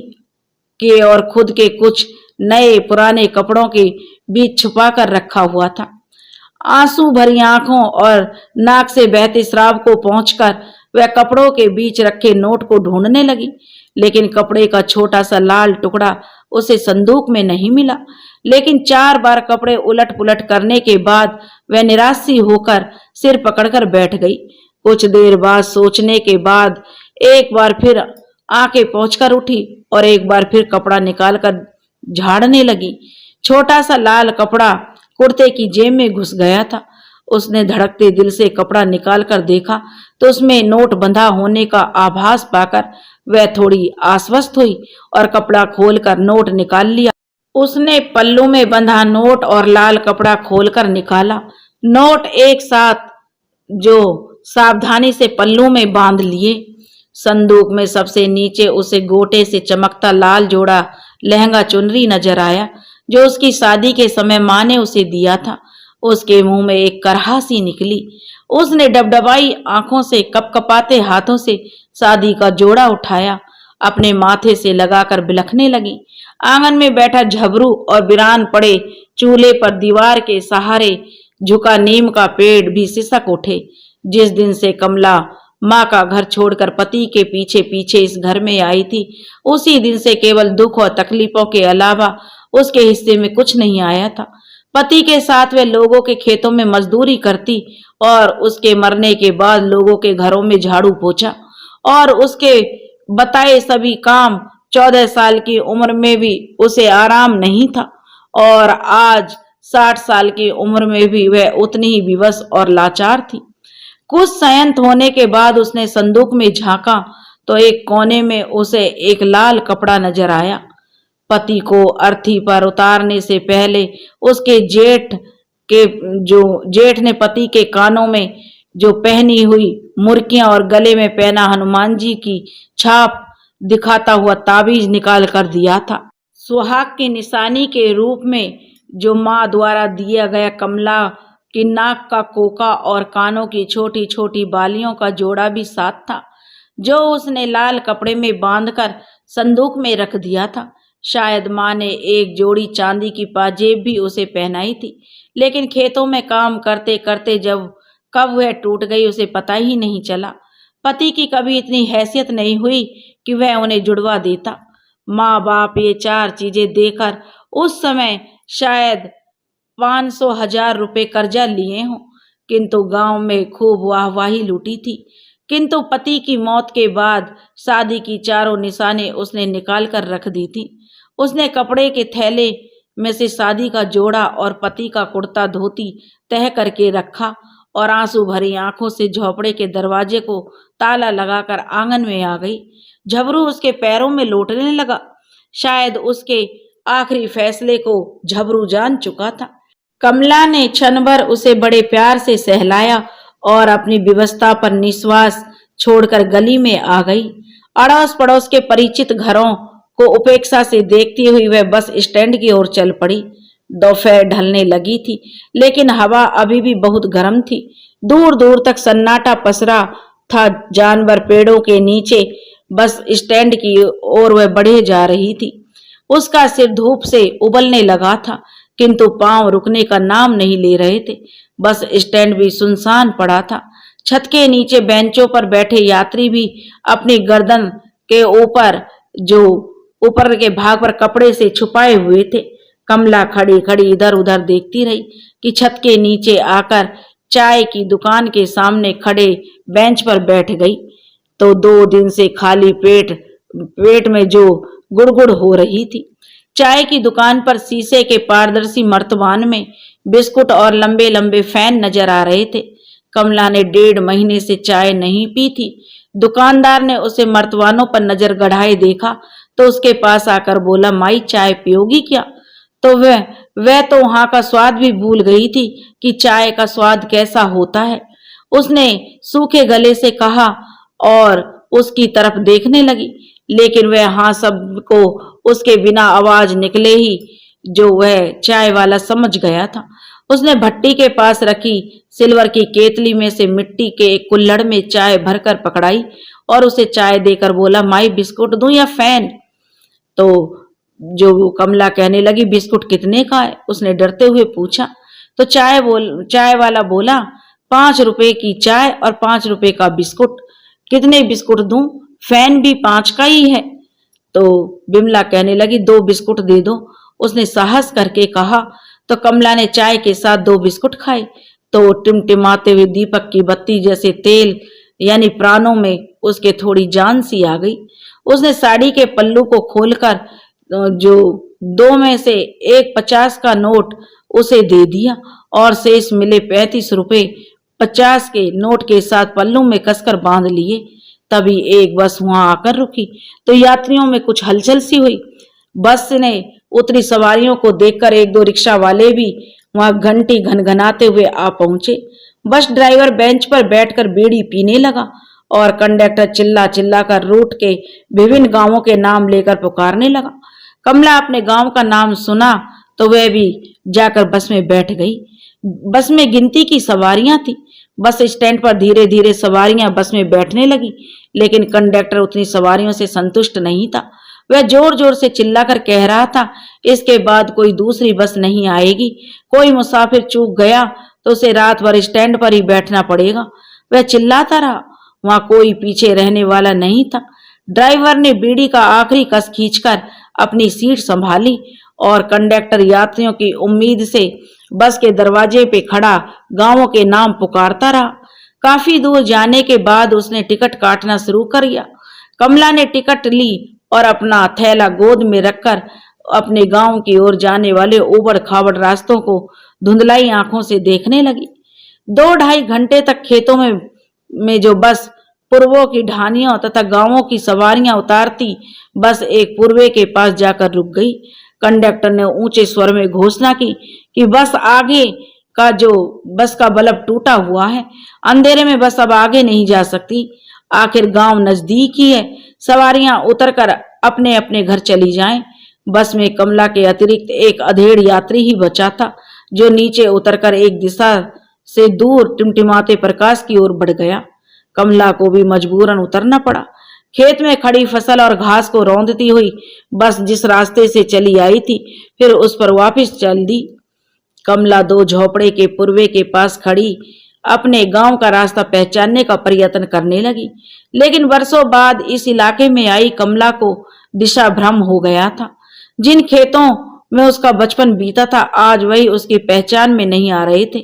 के और खुद के कुछ नए पुराने कपड़ों के बीच छुपा कर रखा हुआ था। आंसू भरी आंखों और नाक से बहते श्राव को पहुंचकर वह कपड़ों के बीच रखे नोट को ढूंढने लगी, लेकिन कपड़े का छोटा सा लाल टुकड़ा उसे संदूक में नहीं मिला। लेकिन 4 बार कपड़े उलट पुलट करने के बाद वह निराश सी होकर सिर पकड़कर बैठ गई। कुछ देर बाद सोचने के बाद एक बार फिर आंखें पहुंचकर उठी और एक बार फिर कपड़ा निकालकर झाड़ने लगी। छोटा सा लाल कपड़ा कुर्ते की जेब में घुस गया था। उसने धड़कते दिल से कपड़ा निकालकर देखा तो उसमें नोट बंधा होने का आभास पाकर वह थोड़ी आश्वस्त हुई और कपड़ा खोलकर नोट निकाल लिया। उसने पल्लू में बंधा नोट और लाल कपड़ा खोलकर निकाला। नोट एक साथ जो सावधानी से पल्लू में बांध लिए। संदूक में सबसे नीचे उसे गोटे से चमकता लाल जोड़ा लहंगा चुनरी नजर आया, जो उसकी शादी के समय माँ ने उसे दिया था। उसके मुंह में एक करहासी निकली। उसने डबडबाई आंखों से कपकपाते हाथों से शादी का जोड़ा उठाया, अपने माथे से लगाकर बिलखने लगी। आंगन में बैठा झबरू और बिरान पड़े चूल्हे पर दीवार के सहारे झुका नीम का पेड़ भी सिसक उठे। जिस दिन से कमला माँ का घर छोड़कर पति के पीछे पीछे इस घर में आई थी, उसी दिन से केवल दुख और तकलीफों के अलावा उसके हिस्से में कुछ नहीं आया था। पति के साथ वह लोगों के खेतों में मजदूरी करती और उसके मरने के बाद लोगों के घरों में झाड़ू पोछा और उसके बताए सभी काम। 14 साल की उम्र में भी उसे आराम नहीं था और आज 60 साल की उम्र में भी वह उतनी ही विवश और लाचार थी। कुछ संयत होने के बाद उसने संदूक में झांका तो एक कोने में उसे एक लाल कपड़ा नजर आया। पति को अर्थी पर उतारने से पहले उसके जेठ ने पति के कानों में जो पहनी हुई मुर्कियां और गले में पहना हनुमान जी की छाप दिखाता हुआ ताबीज निकाल कर दिया था। सुहाग की निशानी के रूप में जो माँ द्वारा दिया गया कमला की नाक का कोका और कानों की छोटी छोटी बालियों का जोड़ा भी साथ था, जो उसने लाल कपड़े में बांधकर संदूक में रख दिया था। शायद माँ ने एक जोड़ी चांदी की पाजेब भी उसे पहनाई थी, लेकिन खेतों में काम करते करते कब वह टूट गई उसे पता ही नहीं चला। पति की कभी इतनी हैसियत नहीं हुई कि वह उन्हें जुड़वा देता। माँ बाप ये 4 चीजें देकर उस समय शायद 500,000 रुपए कर्जा लिए हों, किंतु गांव में खूब वाहवाही लूटी थी। किंतु पति की मौत के बाद शादी की 4 निशानें उसने निकाल कर रख दी थी। उसने कपड़े के थैले में से शादी का जोड़ा और पति का कुर्ता धोती तह करके रखा और आंसू भरी आंखों से झोपड़े के दरवाजे को ताला लगाकर आंगन में आ गई। झबरू उसके पैरों में लौटने लगा। शायद उसके आखिरी फैसले को झबरू जान चुका था। कमला ने क्षण भर उसे बड़े प्यार से सहलाया और अपनी विवशता पर निश्वास छोड़कर गली में आ गई। अड़ोस पड़ोस के परिचित घरों को उपेक्षा से देखती हुई वह बस स्टैंड की ओर चल पड़ी। दोपहर ढलने लगी थी, लेकिन हवा अभी भी बहुत गर्म थी। दूर दूर तक सन्नाटा पसरा था। जानवर पेड़ों के नीचे बस स्टैंड की ओर वह बढ़े जा रही थी। उसका सिर धूप से उबलने लगा था, किंतु पांव रुकने का नाम नहीं ले रहे थे। बस स्टैंड भी सुनसान पड़ा था। छत के नीचे बेंचों पर बैठे यात्री भी अपनी गर्दन के ऊपर के भाग पर कपड़े से छुपाए हुए थे। कमला खड़ी खड़ी इधर उधर देखती रही कि छत के नीचे आकर चाय की दुकान के सामने खड़े बेंच पर बैठ गई तो 2 दिन से खाली पेट में जो गुड़गुड़ हो रही थी। चाय की दुकान पर शीशे के पारदर्शी मर्तबान में बिस्कुट और लंबे लंबे फैन नजर आ रहे थे। कमला ने 1.5 महीने से चाय नहीं पी थी। दुकानदार ने उसे मर्तबानों पर नजर गड़ाए देखा तो उसके पास आकर बोला, माई चाय पियोगी क्या? तो वह तो वहां का स्वाद भी भूल गई थी कि चाय का स्वाद कैसा होता है। उसने सूखे गले से कहा और उसकी तरफ देखने लगी, लेकिन वह हाँ सबको उसके बिना आवाज निकले ही जो वह चाय वाला समझ गया था। उसने भट्टी के पास रखी सिल्वर की केतली में से मिट्टी के एक कुल्हड़ में चाय भरकर पकड़ाई और उसे चाय देकर बोला, माई बिस्कुट दूं या फैन? तो जो कमला कहने लगी, बिस्कुट कितने का है? उसने डरते हुए पूछा। तो चाय वाला बोला, 5 रुपए की चाय और 5 रुपए का बिस्कुट। कितने बिस्कुट दूं? फैन भी 5 का ही है। तो बिमला कहने लगी, 2 बिस्कुट दे दो। उसने साहस करके कहा। तो कमला ने चाय के साथ 2 बिस्कुट खाए तो टिमटिमाते हुए दीपक की बत्ती जैसे तेल यानी प्राणों में उसके थोड़ी जान सी आ गई। उसने साड़ी के पल्लू को खोलकर जो 2 में से एक 50 का नोट उसे दे दिया और शेष मिले 35 रुपए 50 के नोट के साथ पल्लू में कसकर बांध लिए। तभी एक बस वहां आकर रुकी तो यात्रियों में कुछ हलचल सी हुई। बस ने उतरी सवारियों को देखकर 1-2 रिक्शा वाले भी वहां घंटी घनघनाते हुए आ पहुंचे। बस ड्राइवर बेंच पर बैठकर बीड़ी पीने लगा और कंडक्टर चिल्ला चिल्ला कर रूट के विभिन्न गांवों के नाम लेकर पुकारने लगा। कमला अपने गांव का नाम सुना तो वह भी जाकर बस में बैठ गई। बस में गिनती की सवारियां थी। बस स्टैंड पर धीरे धीरे सवारियां बस में बैठने लगी, लेकिन कंडक्टर उतनी सवारियों से संतुष्ट नहीं था। वह जोर जोर से चिल्लाकर कह रहा था, इसके बाद कोई दूसरी बस नहीं आएगी। कोई मुसाफिर चूक गया तो उसे रात भर स्टैंड पर ही बैठना पड़ेगा। वह चिल्लाता रहा, वहां कोई पीछे रहने वाला नहीं था। ड्राइवर ने बीड़ी का आखिरी कस खींचकर अपनी सीट संभाली और कंडक्टर यात्रियों की उम्मीद से बस के दरवाजे पे खड़ा गांवों के नाम पुकारता रहा। काफी दूर जाने के बाद उसने टिकट काटना शुरू कर दिया। कमला ने टिकट ली और अपना थैला गोद में रखकर अपने गांव की ओर जाने वाले उबड़ खाबड़ रास्तों को धुंधलाई आंखों से देखने लगी। 2-2.5 घंटे तक खेतों में जो बस पूर्वों की ढानियों तथा गांवों की सवारियां उतारती बस एक पूर्वे के पास जाकर रुक गई। कंडक्टर ने ऊंचे स्वर में घोषणा की कि बस आगे का जो बस का बल्ब टूटा हुआ है, अंधेरे में बस अब आगे नहीं जा सकती। आखिर गांव नजदीक ही है, सवारियां उतरकर अपने अपने घर चली जाएं। बस में कमला के अतिरिक्त एक अधेड़ यात्री ही बचा था, जो नीचे उतरकर एक दिशा से दूर टिमटिमाते प्रकाश की ओर बढ़ गया। कमला को भी मजबूरन उतरना पड़ा। खेत में खड़ी फसल और घास को रौंदती हुई बस जिस रास्ते से चली आई थी, फिर उस पर वापस चल दी। कमला 2 झोपड़े के पूर्वे के पास खड़ी अपने गांव का रास्ता पहचानने का प्रयत्न करने लगी, लेकिन वर्षों बाद इस इलाके में आई कमला को दिशा भ्रम हो गया था। जिन खेतों में उसका बचपन बीता था, आज वही उसकी पहचान में नहीं आ रहे थे।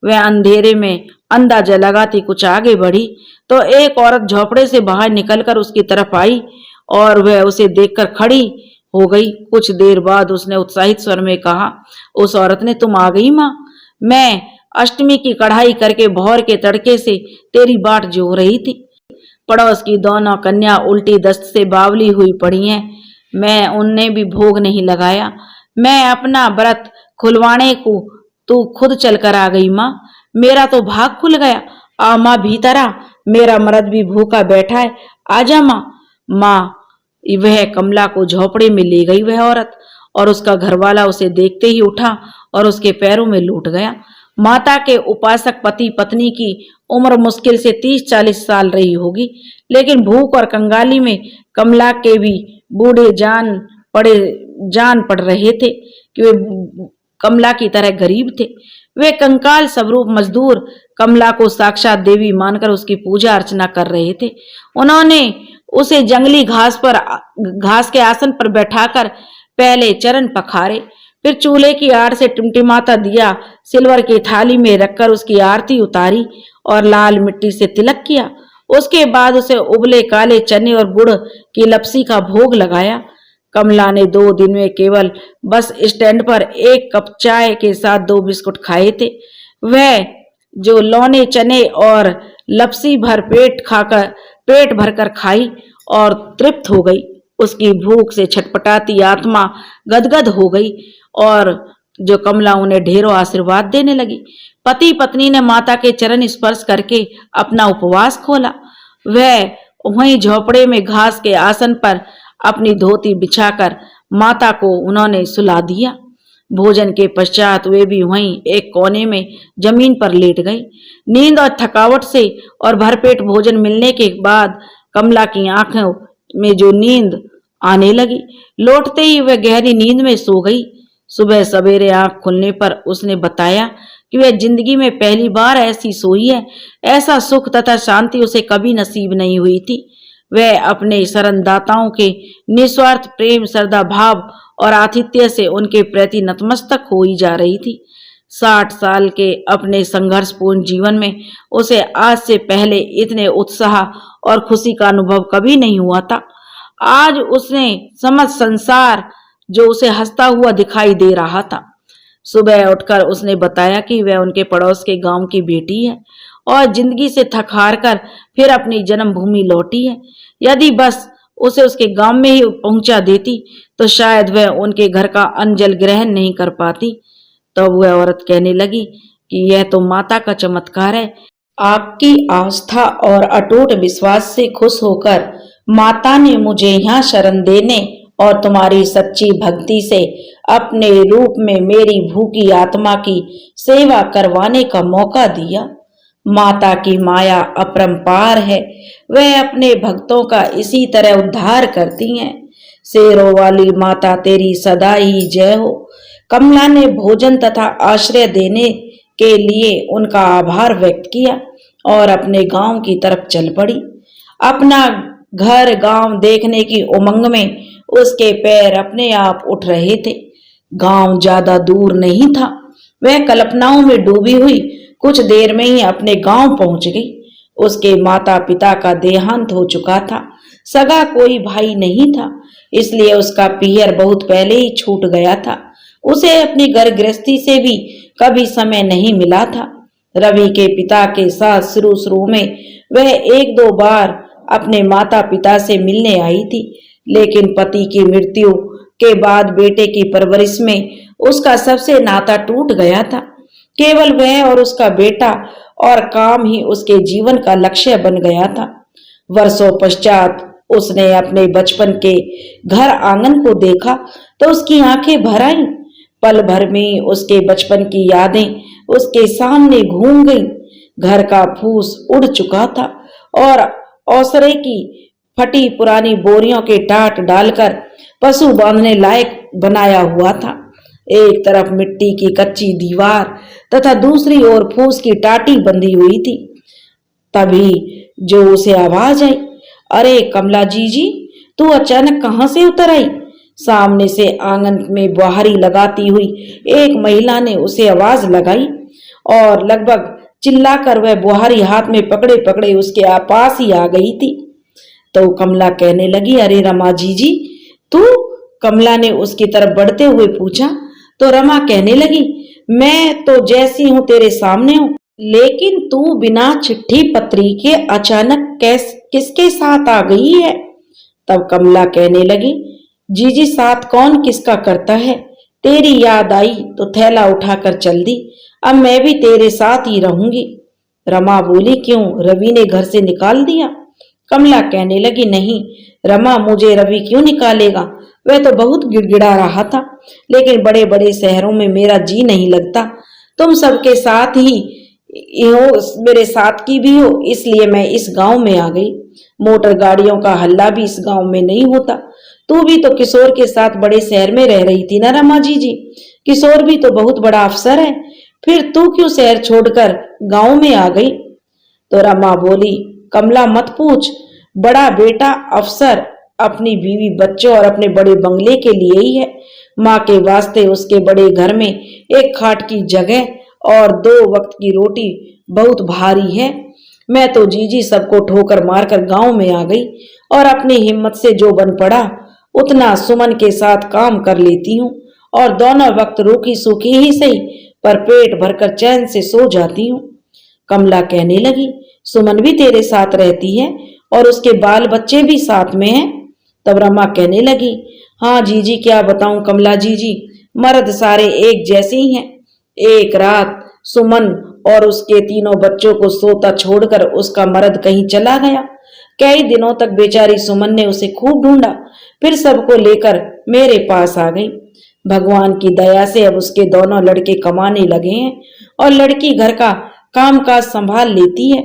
वह अंधेरे में अंदाजा लगाती कुछ आगे बढ़ी तो एक औरत झोपड़े से बाहर निकलकर उसकी तरफ आई और वह उसे देखकर खड़ी हो गई। कुछ देर बाद उसने उत्साहित स्वर में कहा, उस औरत ने, तुम आ गई माँ। मैं अष्टमी की कढ़ाई करके भौर के तड़के से तेरी बाट जो रही थी। पड़ोस की दोनों कन्या उल्टी दस्त से बावली हुई पड़ी हैं। मैं उनने भी भोग नहीं लगाया। मैं अपना व्रत खुलवाने को तू खुद चलकर आ गई माँ। मेरा तो भाग खुल गया। आ माँ भीतर आ, मेरा मर्द भी भूखा बैठा है, आजा माँ। माँ वह कमला को झोपड़े में ले गई वह औरत, और उसका घरवाला उसे देखते ही उठा और उसके पैरों में लौट गया। माता के उपासक पति पत्नी की उम्र मुश्किल से 30-40 साल रही होगी, लेकिन भूख और कंगाली में कमला के भी बूढ़े जान पड़ रहे थे कि वे कमला की तरह गरीब थे। वे कंकाल स्वरूप मजदूर कमला को साक्षात देवी मानकर उसकी पूजा अर्चना कर रहे थे। उन्होंने उसे जंगली घास के आसन पर बैठाकर पहले चरण पखारे, फिर चूल्हे की आड़ से टिमटिमाता दिया सिल्वर की थाली में रखकर उसकी आरती उतारी और लाल मिट्टी से तिलक किया। उसके बाद उसे उबले काले चने और गुड़ की लपसी का भोग लगाया। कमला ने 2 दिन में केवल बस स्टैंड पर 1 कप चाय के साथ 2 बिस्कुट खाए थे। वह जो लौने चने और लपसी भर पेट भरकर खाई और तृप्त हो गई। उसकी भूख से छटपटाती आत्मा गदगद हो गई और जो कमला उन्हें ढेरों आशीर्वाद देने लगी। पति पत्नी ने माता के चरण स्पर्श करके अपना उपवास खोला। वह वहीं झोपड़े में घास के आसन पर अपनी धोती बिछाकर माता को उन्होंने सुला दिया। भोजन के पश्चात वे भी वहीं एक कोने में जमीन पर लेट गई। नींद और थकावट से और भरपेट भोजन मिलने के बाद कमला की आंखों में जो नींद आने लगी, लौटते ही वह गहरी नींद में सो गई। सुबह सवेरे आंख खुलने पर उसने बताया कि वह जिंदगी में पहली बार ऐसी सोई है। ऐसा सुख तथा शांति उसे कभी नसीब नहीं हुई थी। वह अपने शरणदाताओं के निस्वार्थ प्रेम, श्रद्धा भाव और आतिथ्य से उनके प्रति नतमस्तक हो ही जा रही थी। 60 साल के अपने संघर्षपूर्ण जीवन में उसे आज से पहले इतने उत्साह और खुशी का अनुभव कभी नहीं हुआ था। आज उसने समस्त संसार जो उसे हंसता हुआ दिखाई दे रहा था। सुबह उठकर उसने बताया कि वह उनके पड़ोस के गांव की बेटी है और जिंदगी से थक हार कर फिर अपनी जन्मभूमि लौटी है। यदि बस उसे उसके गांव में ही पहुंचा देती तो शायद वह उनके घर का अन्न जल ग्रहण नहीं कर पाती। तब तो वह औरत कहने लगी कि यह तो माता का चमत्कार है। आपकी आस्था और अटूट विश्वास से खुश होकर माता ने मुझे यहाँ शरण देने और तुम्हारी सच्ची भक्ति से अपने रूप में मेरी भूखी आत्मा की सेवा करवाने का मौका दिया। माता की माया अपरंपार है। वह अपने भक्तों का इसी तरह उद्धार करती हैं। शेरों वाली माता तेरी सदा ही जय हो। कमला ने भोजन तथा आश्रय देने के लिए उनका आभार व्यक्त किया और अपने गांव की तरफ चल पड़ी। अपना घर गांव देखने की उमंग में उसके पैर अपने आप उठ रहे थे। गांव ज्यादा दूर नहीं था। वह कल्पनाओं में डूबी हुई कुछ देर में ही अपने गांव पहुंच गई। उसके माता पिता का देहांत हो चुका था। सगा कोई भाई नहीं था, इसलिए उसका पीहर बहुत पहले ही छूट गया था। उसे अपनी घर गृहस्थी से भी कभी समय नहीं मिला था। रवि के पिता के साथ शुरू में वह 1-2 बार अपने माता पिता से मिलने आई थी, लेकिन पति की मृत्यु के बाद बेटे की परवरिश में उसका सबसे नाता टूट गया था। केवल वह और उसका बेटा और काम ही उसके जीवन का लक्ष्य बन गया था। वर्षों पश्चात उसने अपने बचपन के घर आंगन को देखा तो उसकी आंखें भर आईं। पल भर में उसके बचपन की यादें उसके सामने घूम गईं। घर का फूस उड़ चुका था और ओसरे की फटी पुरानी बोरियों के टाट डालकर पशु बांधने लायक बनाया हुआ था। एक तरफ मिट्टी की कच्ची दीवार तथा दूसरी ओर फूस की टाटी बंधी हुई थी। तभी जो उसे आवाज आई, अरे कमला जी, तू अचानक कहां से उतर आई? सामने से आंगन में बुहारी लगाती हुई एक महिला ने उसे आवाज लगाई और लगभग चिल्लाकर वह बुहारी हाथ में पकड़े पकड़े उसके पास ही आ गई थी। तो कमला कहने लगी, अरे रमा जी, तू? कमला ने उसकी तरफ बढ़ते हुए पूछा तो रमा कहने लगी, मैं तो जैसी हूं तेरे सामने हूं, लेकिन तू बिना चिट्ठी पत्री के अचानक किसके साथ आ गई है? तब कमला कहने लगी, जी साथ कौन किसका करता है, तेरी याद आई तो थैला उठाकर चल दी। अब मैं भी तेरे साथ ही रहूंगी। रमा बोली, क्यों, रवि ने घर से निकाल दिया? कमला कहने लगी, नहीं रमा, मुझे रवि क्यों निकालेगा? वह तो बहुत गिड़गिड़ा रहा था, लेकिन बड़े बड़े शहरों में मेरा जी नहीं लगता। तुम सबके साथ ही हो, मेरे साथ की भी हो, इसलिए मैं इस गांव में आ गई। मोटर गाड़ियों का हल्ला भी इस गांव में नहीं होता। तू भी तो किशोर के साथ बड़े शहर में रह रही थी ना रमा जी? किशोर भी तो बहुत बड़ा अफसर है, फिर तू क्यों शहर छोड़कर गांव में आ गई? तो रमा बोली, कमला मत पूछ, बड़ा बेटा अफसर अपनी बीवी बच्चों और अपने बड़े बंगले के लिए ही है। माँ के वास्ते उसके बड़े घर में एक खाट की जगह और 2 वक्त की रोटी बहुत भारी है। मैं तो जी सबको ठोकर मारकर गांव में आ गई और अपनी हिम्मत से जो बन पड़ा उतना सुमन के साथ काम कर लेती हूँ और दोनों वक्त रूखी सूखी ही सही पर पेट भरकर चैन से सो जाती हूँ। कमला कहने लगी, सुमन भी तेरे साथ रहती है और उसके बाल बच्चे भी साथ में हैं। तब रमा कहने लगी, हाँ जीजी, क्या बताऊं कमला जीजी, मर्द सारे एक जैसे ही हैं। एक रात सुमन और उसके तीनों बच्चों को सोता छोड़कर उसका मर्द कहीं चला गया। कई दिनों तक बेचारी सुमन ने उसे खूब ढूंढा, फिर सबको लेकर मेरे पास आ गई। भगवान की दया से अब उसके दोनों लड़के कमाने लगे हैं और लड़की घर का कामकाज संभाल लेती है।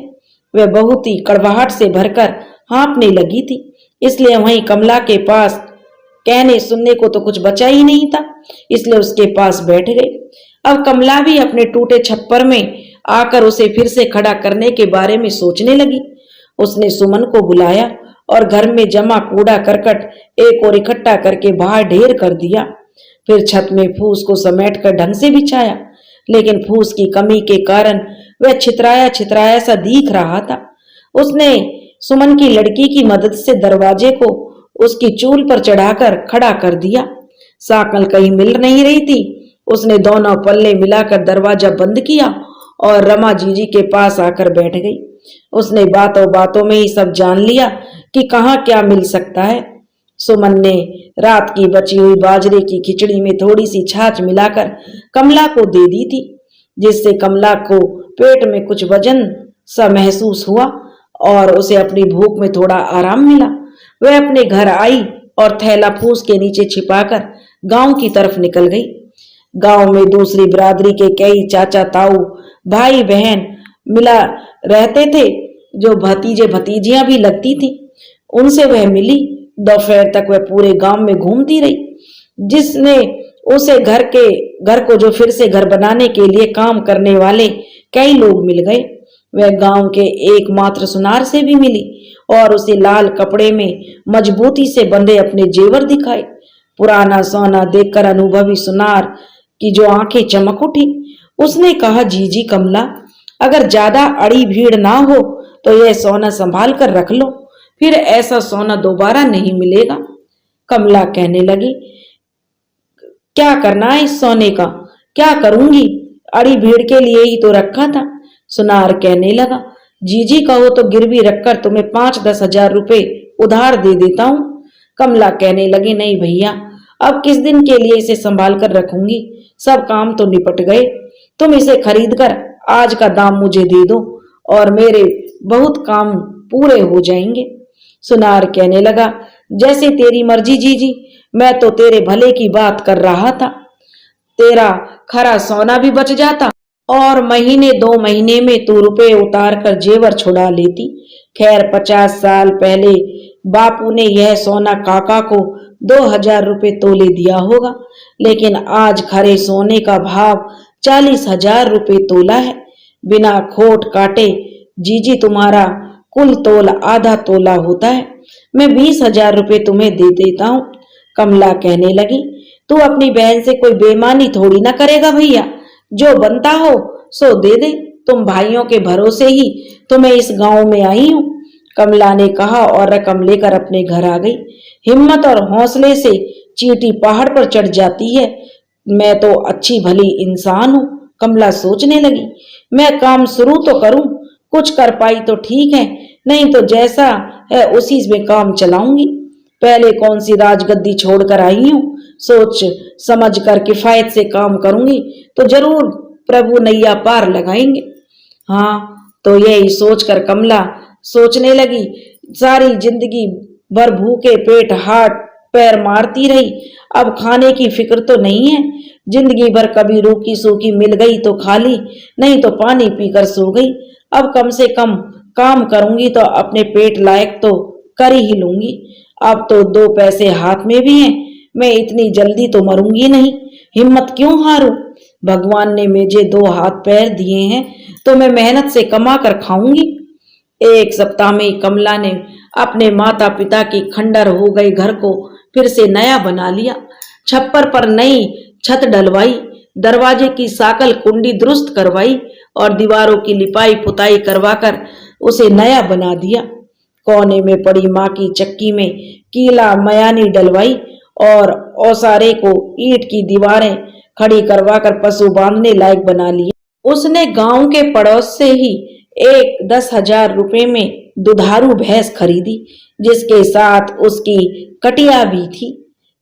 वह बहुत ही कड़वाहट से भरकर हाँफने लगी थी, इसलिए वहीं कमला के पास कहने सुनने को तो कुछ बचा ही नहीं था, इसलिए उसके पास बैठ गई। अब कमला भी अपने टूटे छप्पर में आकर उसे फिर से खड़ा करने के बारे में सोचने लगी। उसने सुमन को बुलाया और घर में जमा कूड़ा करकट एक और इकट्ठा करके बाहर ढेर कर दिया। फिर छत में फूस को समेट कर ढंग से बिछाया, लेकिन फूस की कमी के कारण वह छितराया छितराया सा दिख रहा था। उसने सुमन की लड़की की मदद से दरवाजे को उसकी चूल पर चढ़ाकर खड़ा कर दिया। साकल कहीं मिल नहीं रही थी। उसने दोनों पल्ले मिलाकर दरवाजा बंद किया और रमा जीजी के पास आकर बैठ गई। उसने बातों बातों में ही सब जान लिया कि कहाँ क्या मिल सकता है। सुमन ने रात की बची हुई बाजरे की खिचड़ी में थोड़ी सी छाछ मिलाकर कमला को दे दी थी, जिससे कमला को पेट में कुछ वजन सा महसूस हुआ और उसे अपनी भूख में थोड़ा आराम मिला। वह अपने घर आई और थैला फूस के नीचे छिपाकर गांव की तरफ निकल गई। गांव में दूसरी बिरादरी के कई चाचा ताऊ भाई बहन मिला रहते थे, जो भतीजे भतीजियां भी लगती थी। उनसे वह मिली। दोपहर तक वह पूरे गांव में घूमती रही, जिसने उसे घर को जो फिर से घर बनाने के लिए काम करने वाले कई लोग मिल गए। वह गांव के एकमात्र सुनार से भी मिली और उसे लाल कपड़े में मजबूती से बंधे अपने जेवर दिखाए। पुराना सोना देखकर अनुभवी सुनार की जो आंखें चमक उठी। उसने कहा, जीजी कमला, अगर ज्यादा अड़ी भीड़ ना हो तो यह सोना संभाल कर रख लो, फिर ऐसा सोना दोबारा नहीं मिलेगा। कमला कहने लगी, क्या करना है इस सोने का? क्या करूंगी? अड़ी भीड़ के लिए ही तो रखा था। सुनार कहने लगा, जीजी कहो तो गिरवी रखकर तुम्हें 5-10 हजार रुपए उधार दे देता हूं। कमला कहने लगी, नहीं भैया, अब किस दिन के लिए इसे संभाल कर रखूंगी, सब काम तो निपट गए। तुम इसे खरीद कर आज का दाम मुझे दे दो और मेरे बहुत काम पूरे हो जाएंगे। सुनार कहने लगा, जैसे तेरी मर्जी जीजी, मैं तो तेरे भले की बात कर रहा था। तेरा खरा सोना भी बच जाता और महीने 2 महीने में तू रुपए उतार कर जेवर छुड़ा लेती। खैर 50 साल पहले बापू ने यह सोना काका को 2000 रुपए तोले दिया होगा, लेकिन आज खरे सोने का भाव 40,000 रुपए तोला है। बिना खोट काटे जीजी तुम्हारा कुल तोल आधा तोला होता है। मैं 20,000 रुपए तुम्हें दे देता हूँ। कमला कहने लगी, तू अपनी बहन से कोई बेईमानी थोड़ी ना करेगा भैया, जो बनता हो सो दे दे। तुम भाइयों के भरोसे ही तो मैं इस गांव में आई हूँ। कमला ने कहा और रकम लेकर अपने घर आ गई। हिम्मत और हौसले से चींटी पहाड़ पर चढ़ जाती है। मैं तो अच्छी भली इंसान हूँ, कमला सोचने लगी। मैं काम शुरू तो करूं, कुछ कर पाई तो ठीक है, नहीं तो जैसा है उसी में काम चलाऊंगी। पहले कौन सी राजगद्दी छोड़कर आई हूँ, सोच समझ कर किफायत से काम करूंगी तो जरूर प्रभु नैया पार लगाएंगे। हाँ, तो यही सोचकर कमला सोचने लगी। सारी जिंदगी भर भूखे पेट हाथ पैर मारती रही, अब खाने की फिक्र तो नहीं है। जिंदगी भर कभी रूखी सूखी मिल गई तो खा ली, नहीं तो पानी पीकर सो गई। अब कम से कम काम करूंगी तो अपने पेट लायक तो कर ही लूंगी। अब तो 2 पैसे हाथ में भी हैं, मैं इतनी जल्दी तो मरूंगी नहीं, हिम्मत क्यों हारूं। भगवान ने मुझे 2 हाथ पैर दिए हैं तो मैं मेहनत से कमा कर खाऊंगी। 1 सप्ताह में कमला ने अपने माता पिता की खंडर हो गए घर को फिर से नया बना लिया। छप्पर पर नई छत डलवाई, दरवाजे की साकल कुंडी दुरुस्त करवाई और दीवारों की लिपाई पुताई करवाकर उसे नया बना दिया। कोने में पड़ी माँ की चक्की में कीला मयानी डलवाई और ओसारे को ईंट की दीवारें खड़ी करवाकर पशु बांधने लायक बना लिया। उसने गांव के पड़ोस से ही 10,000 रुपए में दुधारू भैंस खरीदी, जिसके साथ उसकी कटिया भी थी।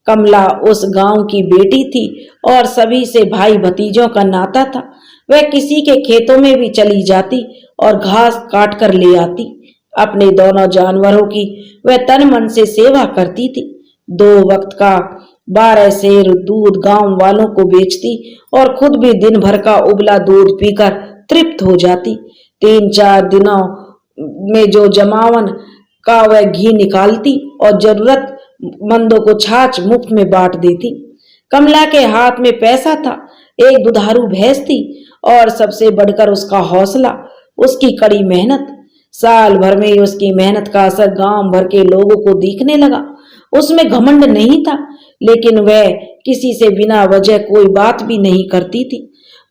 कमला उस गांव की बेटी थी और सभी से भाई भतीजों का नाता था। वह किसी के खेतों में भी चली जाती और घास काट कर ले आती। अपने दोनों जानवरों की वह तन मन से सेवा करती थी। 2 वक्त का 12 सेर दूध गांव वालों को बेचती और खुद भी दिन भर का उबला दूध पीकर तृप्त हो जाती। 3-4 दिनों में जो जमावन का वह घी निकालती और जरूरतमंदों को छाछ मुफ्त में बांट देती। कमला के हाथ में पैसा था, एक दुधारू भैंस थी और सबसे बढ़कर उसका हौसला, उसकी कड़ी मेहनत। साल भर में उसकी मेहनत का असर गांव भर के लोगों को दिखने लगा। उसमें घमंड नहीं था, लेकिन वह किसी से बिना वजह कोई बात भी नहीं करती थी।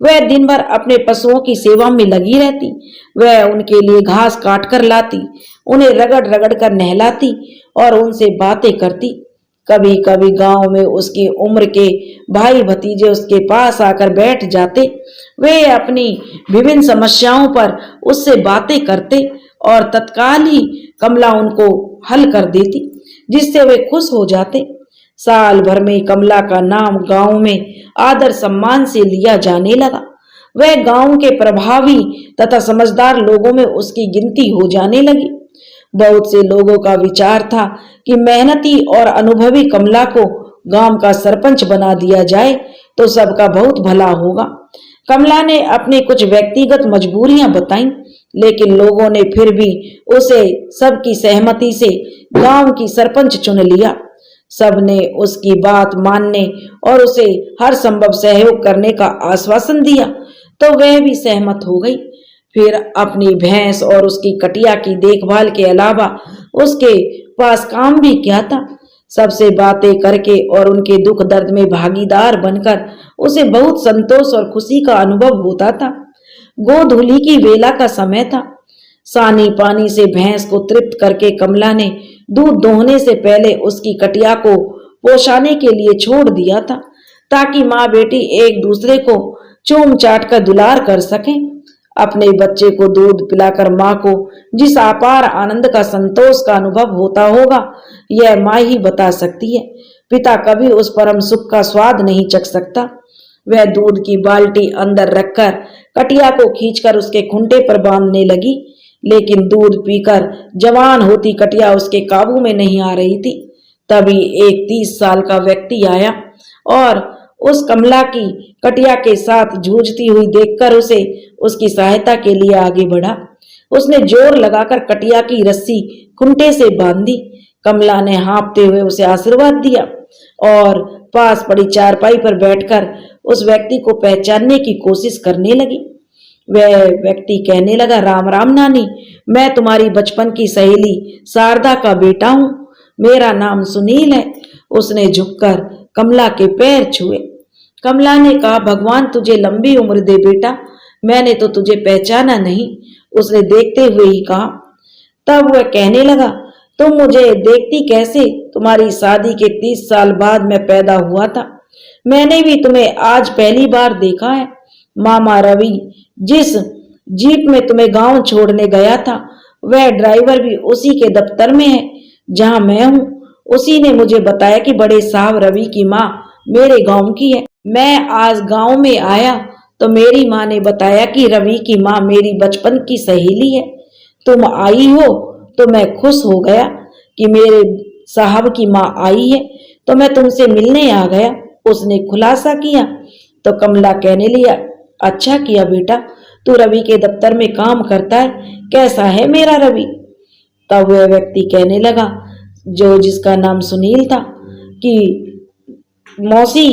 वह दिन भर अपने पशुओं की सेवा में लगी रहती। वह उनके लिए घास काट कर लाती, उन्हें रगड़ रगड़ कर नहलाती और उनसे बातें करती। कभी कभी गांव में उसकी उम्र के भाई भतीजे उसके पास आकर बैठ जाते। वे अपनी विभिन्न समस्याओं पर उससे बातें करते और तत्काल ही कमला उनको हल कर देती, जिससे वे खुश हो जाते। साल भर में कमला का नाम गांव में आदर सम्मान से लिया जाने लगा। वह गांव के प्रभावी तथा समझदार लोगों में उसकी गिनती हो जाने लगी। बहुत से लोगों का विचार था कि मेहनती और अनुभवी कमला को गांव का सरपंच बना दिया जाए तो सबका बहुत भला होगा। कमला ने अपनी कुछ व्यक्तिगत मजबूरियां बताईं, लेकिन लोगों ने फिर भी उसे सबकी सहमति से गांव की सरपंच चुन लिया। सबने उसकी बात मानने और उसे हर संभव सहयोग करने का आश्वासन दिया तो वह भी सहमत हो गई। फिर अपनी भैंस और उसकी कटिया की देखभाल के अलावा उसके पास काम भी क्या था। सबसे बातें करके और उनके दुख दर्द में भागीदार बनकर उसे बहुत संतोष और खुशी का अनुभव होता था। गोधूली की वेला का समय था। सानी पानी से भैंस को तृप्त करके कमला ने दूध दोहने से पहले उसकी कटिया को पोषाने के लिए छोड़ दिया था, ताकि माँ बेटी एक दूसरे को चूम चाट कर दुलार कर सकें। अपने बच्चे को दूध पिलाकर माँ को जिस अपार आनंद का संतोष का अनुभव होता होगा, यह माँ ही बता सकती है। पिता कभी उस परम सुख का स्वाद नहीं चख सकता। वह दूध की बाल्टी अंदर रखकर कटिया को खींचकर उसके खूंटे पर बांधने लगी, लेकिन दूध पीकर जवान होती कटिया उसके काबू में नहीं आ रही थी। तभी एक 30 साल का व्यक्ति आया और उस कमला की कटिया के साथ जूझती हुई देखकर उसे उसकी सहायता के लिए आगे बढ़ा। उसने जोर लगाकर कटिया की रस्सी खूंटे से बांधी। कमला ने हाँफते हुए उसे आशीर्वाद दिया और पास पड़ी चारपाई पर बैठकर उस व्यक्ति को पहचानने की कोशिश करने लगी। वह व्यक्ति कहने लगा, राम राम नानी, मैं तुम्हारी बचपन की सहेली शारदा का बेटा हूँ। मेरा नाम सुनील है। उसने झुककर कमला के पैर छुए। कमला ने कहा, भगवान तुझे लंबी उम्र दे बेटा, मैंने तो तुझे पहचाना नहीं। उसने देखते हुए ही कहा। तब वह कहने लगा, तुम मुझे देखती कैसे? तुम्हारी शादी के 30 साल बाद मैं पैदा हुआ था। मैंने भी तुम्हें आज पहली बार देखा है। मामा रवि जिस जीप में तुम्हें गांव छोड़ने गया था, वह ड्राइवर भी उसी के दफ्तर में है जहां मैं हूँ। उसी ने मुझे बताया कि बड़े साहब रवि की माँ मेरे गांव की है। मैं आज गांव में आया तो मेरी माँ ने बताया कि रवि की माँ मेरी बचपन की सहेली है। तुम आई हो तो मैं खुश हो गया कि मेरे साहब की माँ आई है, तो मैं तुमसे मिलने आ गया। उसने खुलासा किया। तो कमला कहने लिया, अच्छा किया बेटा, तू रवि के दफ्तर में काम करता है। कैसा है मेरा रवि? तब वह व्यक्ति कहने लगा, जो जिसका नाम सुनील था, कि मौसी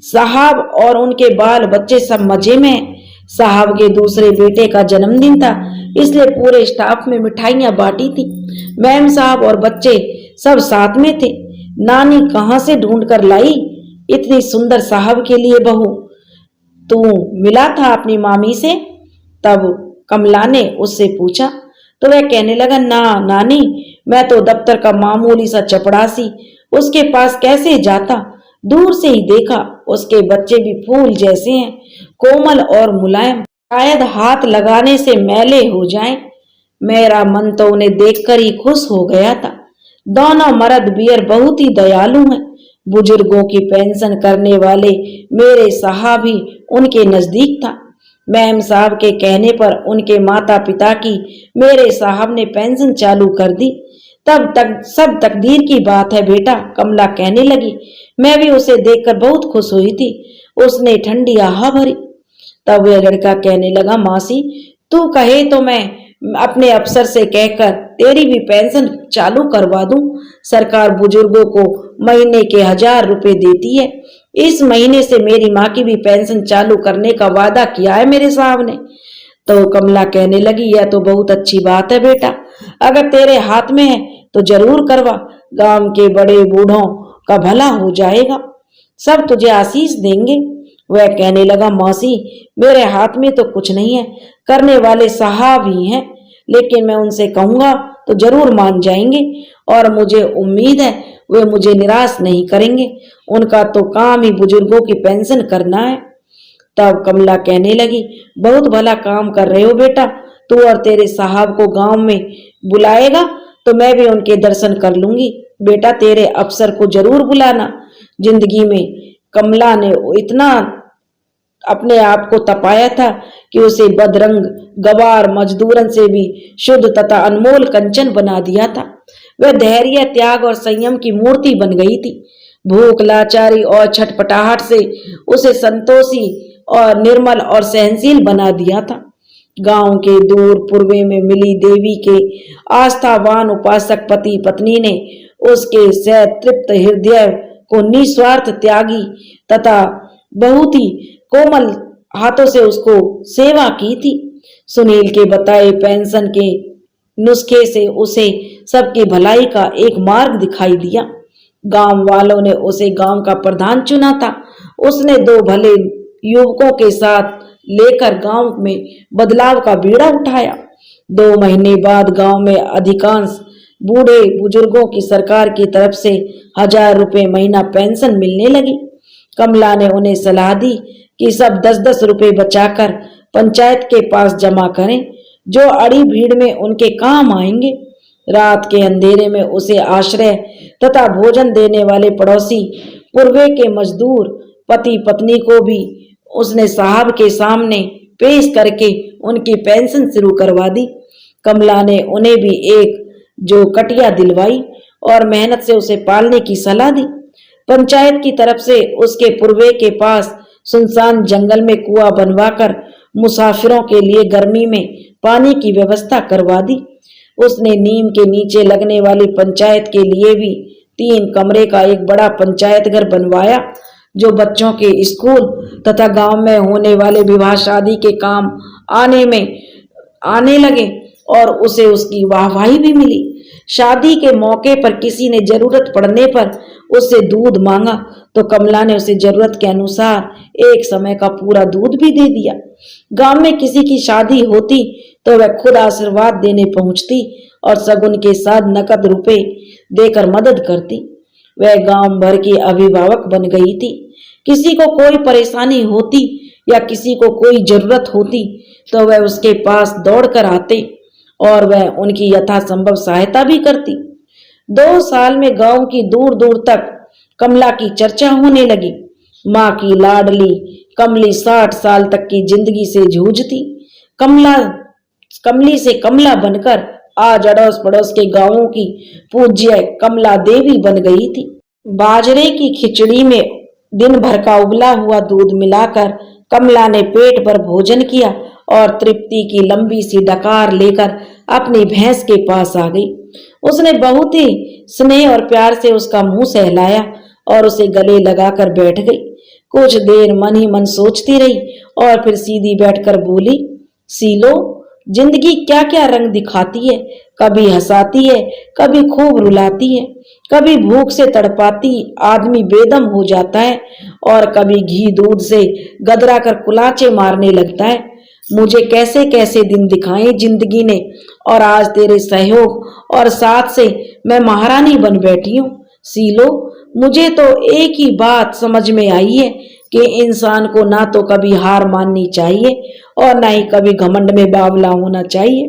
साहब और उनके बाल बच्चे सब मजे में हैं। साहब के दूसरे बेटे का जन्मदिन था, इसलिए पूरे स्टाफ में मिठाइयां बांटी थी। मैम साहब और बच्चे सब साथ में थे। नानी कहाँ से ढूंढ कर लाई इतनी सुंदर साहब के लिए बहू? तू मिला था अपनी मामी से? तब कमला ने उससे पूछा। तो वह कहने लगा, ना नानी, मैं तो दफ्तर का मामूली सा चपड़ासी, उसके पास कैसे जाता। दूर से ही देखा। उसके बच्चे भी फूल जैसे हैं, कोमल और मुलायम, शायद हाथ लगाने से मैले हो जाएं। मेरा मन तो उन्हें देखकर ही खुश हो गया था। दोनों मर्द बियर बहुत ही दयालु हैं। बुजुर्गों की पेंशन करने वाले मेरे साहब ही उनके नजदीक था। मैम साहब के कहने पर उनके माता पिता की मेरे साहब ने पेंशन चालू कर दी। तब तक सब तकदीर की बात है बेटा, कमला कहने लगी। मैं भी उसे देखकर बहुत खुश हुई थी। उसने ठंडी आह भरी। तब वह लड़का कहने लगा, मासी तू कहे तो मैं अपने अफसर से कहकर तेरी भी पेंशन चालू करवा दूं। सरकार बुजुर्गों को महीने के 1000 रुपए देती है। इस महीने से मेरी माँ की भी पेंशन चालू करने का वादा किया है मेरे साहब ने। तो कमला कहने लगी, यह तो बहुत अच्छी बात है बेटा, अगर तेरे हाथ में है तो जरूर करवा। गांव के बड़े बूढ़ों का भला हो जाएगा, सब तुझे आशीष देंगे। वह कहने लगा, मौसी मेरे हाथ में तो कुछ नहीं है, करने वाले साहब ही हैं, लेकिन मैं उनसे कहूंगा तो जरूर मान जाएंगे और मुझे उम्मीद है वे मुझे निराश नहीं करेंगे। उनका तो काम ही बुजुर्गों की पेंशन करना है। तब कमला कहने लगी, बहुत भला काम कर रहे हो बेटा, तू और तेरे साहब को गांव में बुलाएगा तो मैं भी उनके दर्शन कर लूंगी। बेटा तेरे अफसर को जरूर बुलाना। जिंदगी में कमला ने इतना अपने आप को तपाया था कि उसे बदरंग गवार मजदूरन से भी शुद्ध तथा अनमोल कंचन बना दिया था। वह धैर्य, त्याग और संयम की मूर्ति बन गई थी। भूख, लाचारी और छटपटाहट से उसे संतोषी और निर्मल और सहनशील बना दिया था। गांव के दूर पूर्वे में मिली देवी के आस्थावान उपासक पति पत्नी ने उसके तृप्त हृदय को निस्वार्थ त्यागी तथा बहुत ही कोमल हाथों से उसको सेवा की थी। सुनील के बताए पेंशन के नुस्खे से उसे सबकी भलाई का एक मार्ग दिखाई दिया। गांव वालों ने उसे गांव का प्रधान चुना था। उसने 2 भले युवकों के साथ लेकर गांव में बदलाव का बीड़ा उठाया। 2 महीने बाद गांव में अधिकांश बूढ़े बुजुर्गों की सरकार की तरफ से 1000 रुपए महीना पेंशन मिलने लगी। कमला ने उन्हें सलाह दी कि सब 10-10 रुपए बचाकर पंचायत के पास जमा करें, जो अड़ी भीड़ में उनके काम आएंगे। रात के अंधेरे में उसे आश्रय तथा भोजन देने वाले पड़ोसी पूर्वे के मजदूर पति पत्नी को भी उसने साहब के सामने पेश करके उनकी पेंशन शुरू करवा दी। कमला ने उन्हें भी एक जो कटिया दिलवाई और मेहनत से उसे पालने की सलाह दी। पंचायत की तरफ से उसके पूर्वे के पास सुनसान जंगल में कुआं बनवाकर मुसाफिरों के लिए गर्मी में पानी की व्यवस्था करवा दी। उसने नीम के नीचे लगने वाली पंचायत के लिए भी 3 कमरे का एक बड़ा पंचायत घर बनवाया, जो बच्चों के स्कूल तथा गांव में होने वाले विवाह शादी के काम आने लगे और उसे उसकी वाहवाही भी मिली। शादी के मौके पर किसी ने जरूरत पड़ने पर उससे दूध मांगा तो कमला ने उसे जरूरत के अनुसार एक समय का पूरा दूध भी दे दिया। गांव में किसी की शादी होती तो वह खुद आशीर्वाद देने पहुंचती और सगुन के साथ नकद रुपए देकर मदद करती। वह गांव भर की अभिभावक बन गई थी। किसी को कोई परेशानी होती या किसी को कोई जरूरत होती तो वह उसके पास दौड़कर आते और वह उनकी यथासंभव सहायता भी करती। 2 साल में गांव की दूर दूर तक कमला की चर्चा होने लगी। माँ की लाडली कमली 60 साल तक की जिंदगी से जूझती कमली से कमला बनकर आज अड़ोस पड़ोस के गांवों की पूज्य कमला देवी बन गई थी। बाजरे की खिचड़ी में दिन भर का उबला हुआ दूध मिलाकर कमला ने पेट भर भोजन किया और तृप्ति की लंबी सी डकार लेकर अपनी भैंस के पास आ गई। उसने बहुत ही स्नेह और प्यार से उसका मुंह सहलाया और उसे गले लगाकर बैठ गई। कुछ देर मन ही मन सोचती रही और फिर सीधी बैठकर बोली, सीलो, जिंदगी क्या क्या रंग दिखाती है, कभी हंसाती है, कभी खूब रुलाती है, कभी भूख से तड़पाती आदमी बेदम हो जाता है और कभी घी दूध से गदरा कर कुलाचे मारने लगता है। मुझे कैसे कैसे दिन दिखाए जिंदगी ने और आज तेरे सहयोग और साथ से मैं महारानी बन बैठी हूँ। सीलो, मुझे तो एक ही बात समझ में आई है कि इंसान को ना तो कभी हार माननी चाहिए और ना ही कभी घमंड में बावला होना चाहिए।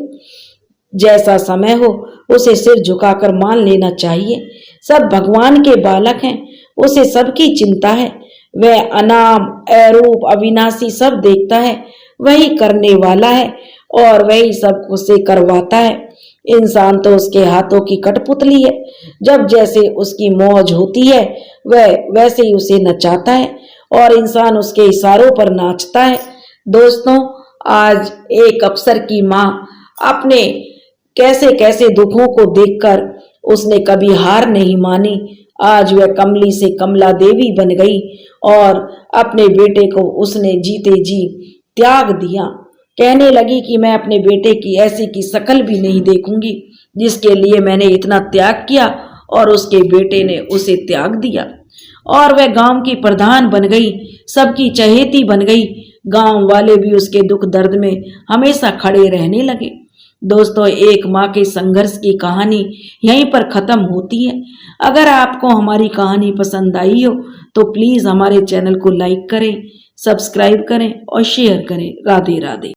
जैसा समय हो उसे सिर झुकाकर मान लेना चाहिए। सब भगवान के बालक हैं, उसे सबकी चिंता है। वह अनाम, अरूप, अविनाशी सब देखता है, वही करने वाला है और वही सब उसे करवाता है। इंसान तो उसके हाथों की कठपुतली है। जब जैसे उसकी मौज होती है वह वैसे ही उसे नचाता है और इंसान उसके इशारों पर नाचता है। दोस्तों, आज एक अफसर की माँ अपने कैसे कैसे दुखों को देखकर उसने कभी हार नहीं मानी। आज वह कमली से कमला देवी बन गई और अपने बेटे को उसने जीते जी त्याग दिया। कहने लगी कि मैं अपने बेटे की ऐसी की शकल भी नहीं देखूंगी जिसके लिए मैंने इतना त्याग किया और उसके बेटे ने उसे त्याग दिया। और वह गांव की प्रधान बन गई, सबकी चहेती बन गई। गांव वाले भी उसके दुख दर्द में हमेशा खड़े रहने लगे। दोस्तों, एक माँ के संघर्ष की कहानी यहीं पर खत्म होती है। अगर आपको हमारी कहानी पसंद आई हो तो प्लीज हमारे चैनल को लाइक करें, सब्सक्राइब करें और शेयर करें। राधे राधे।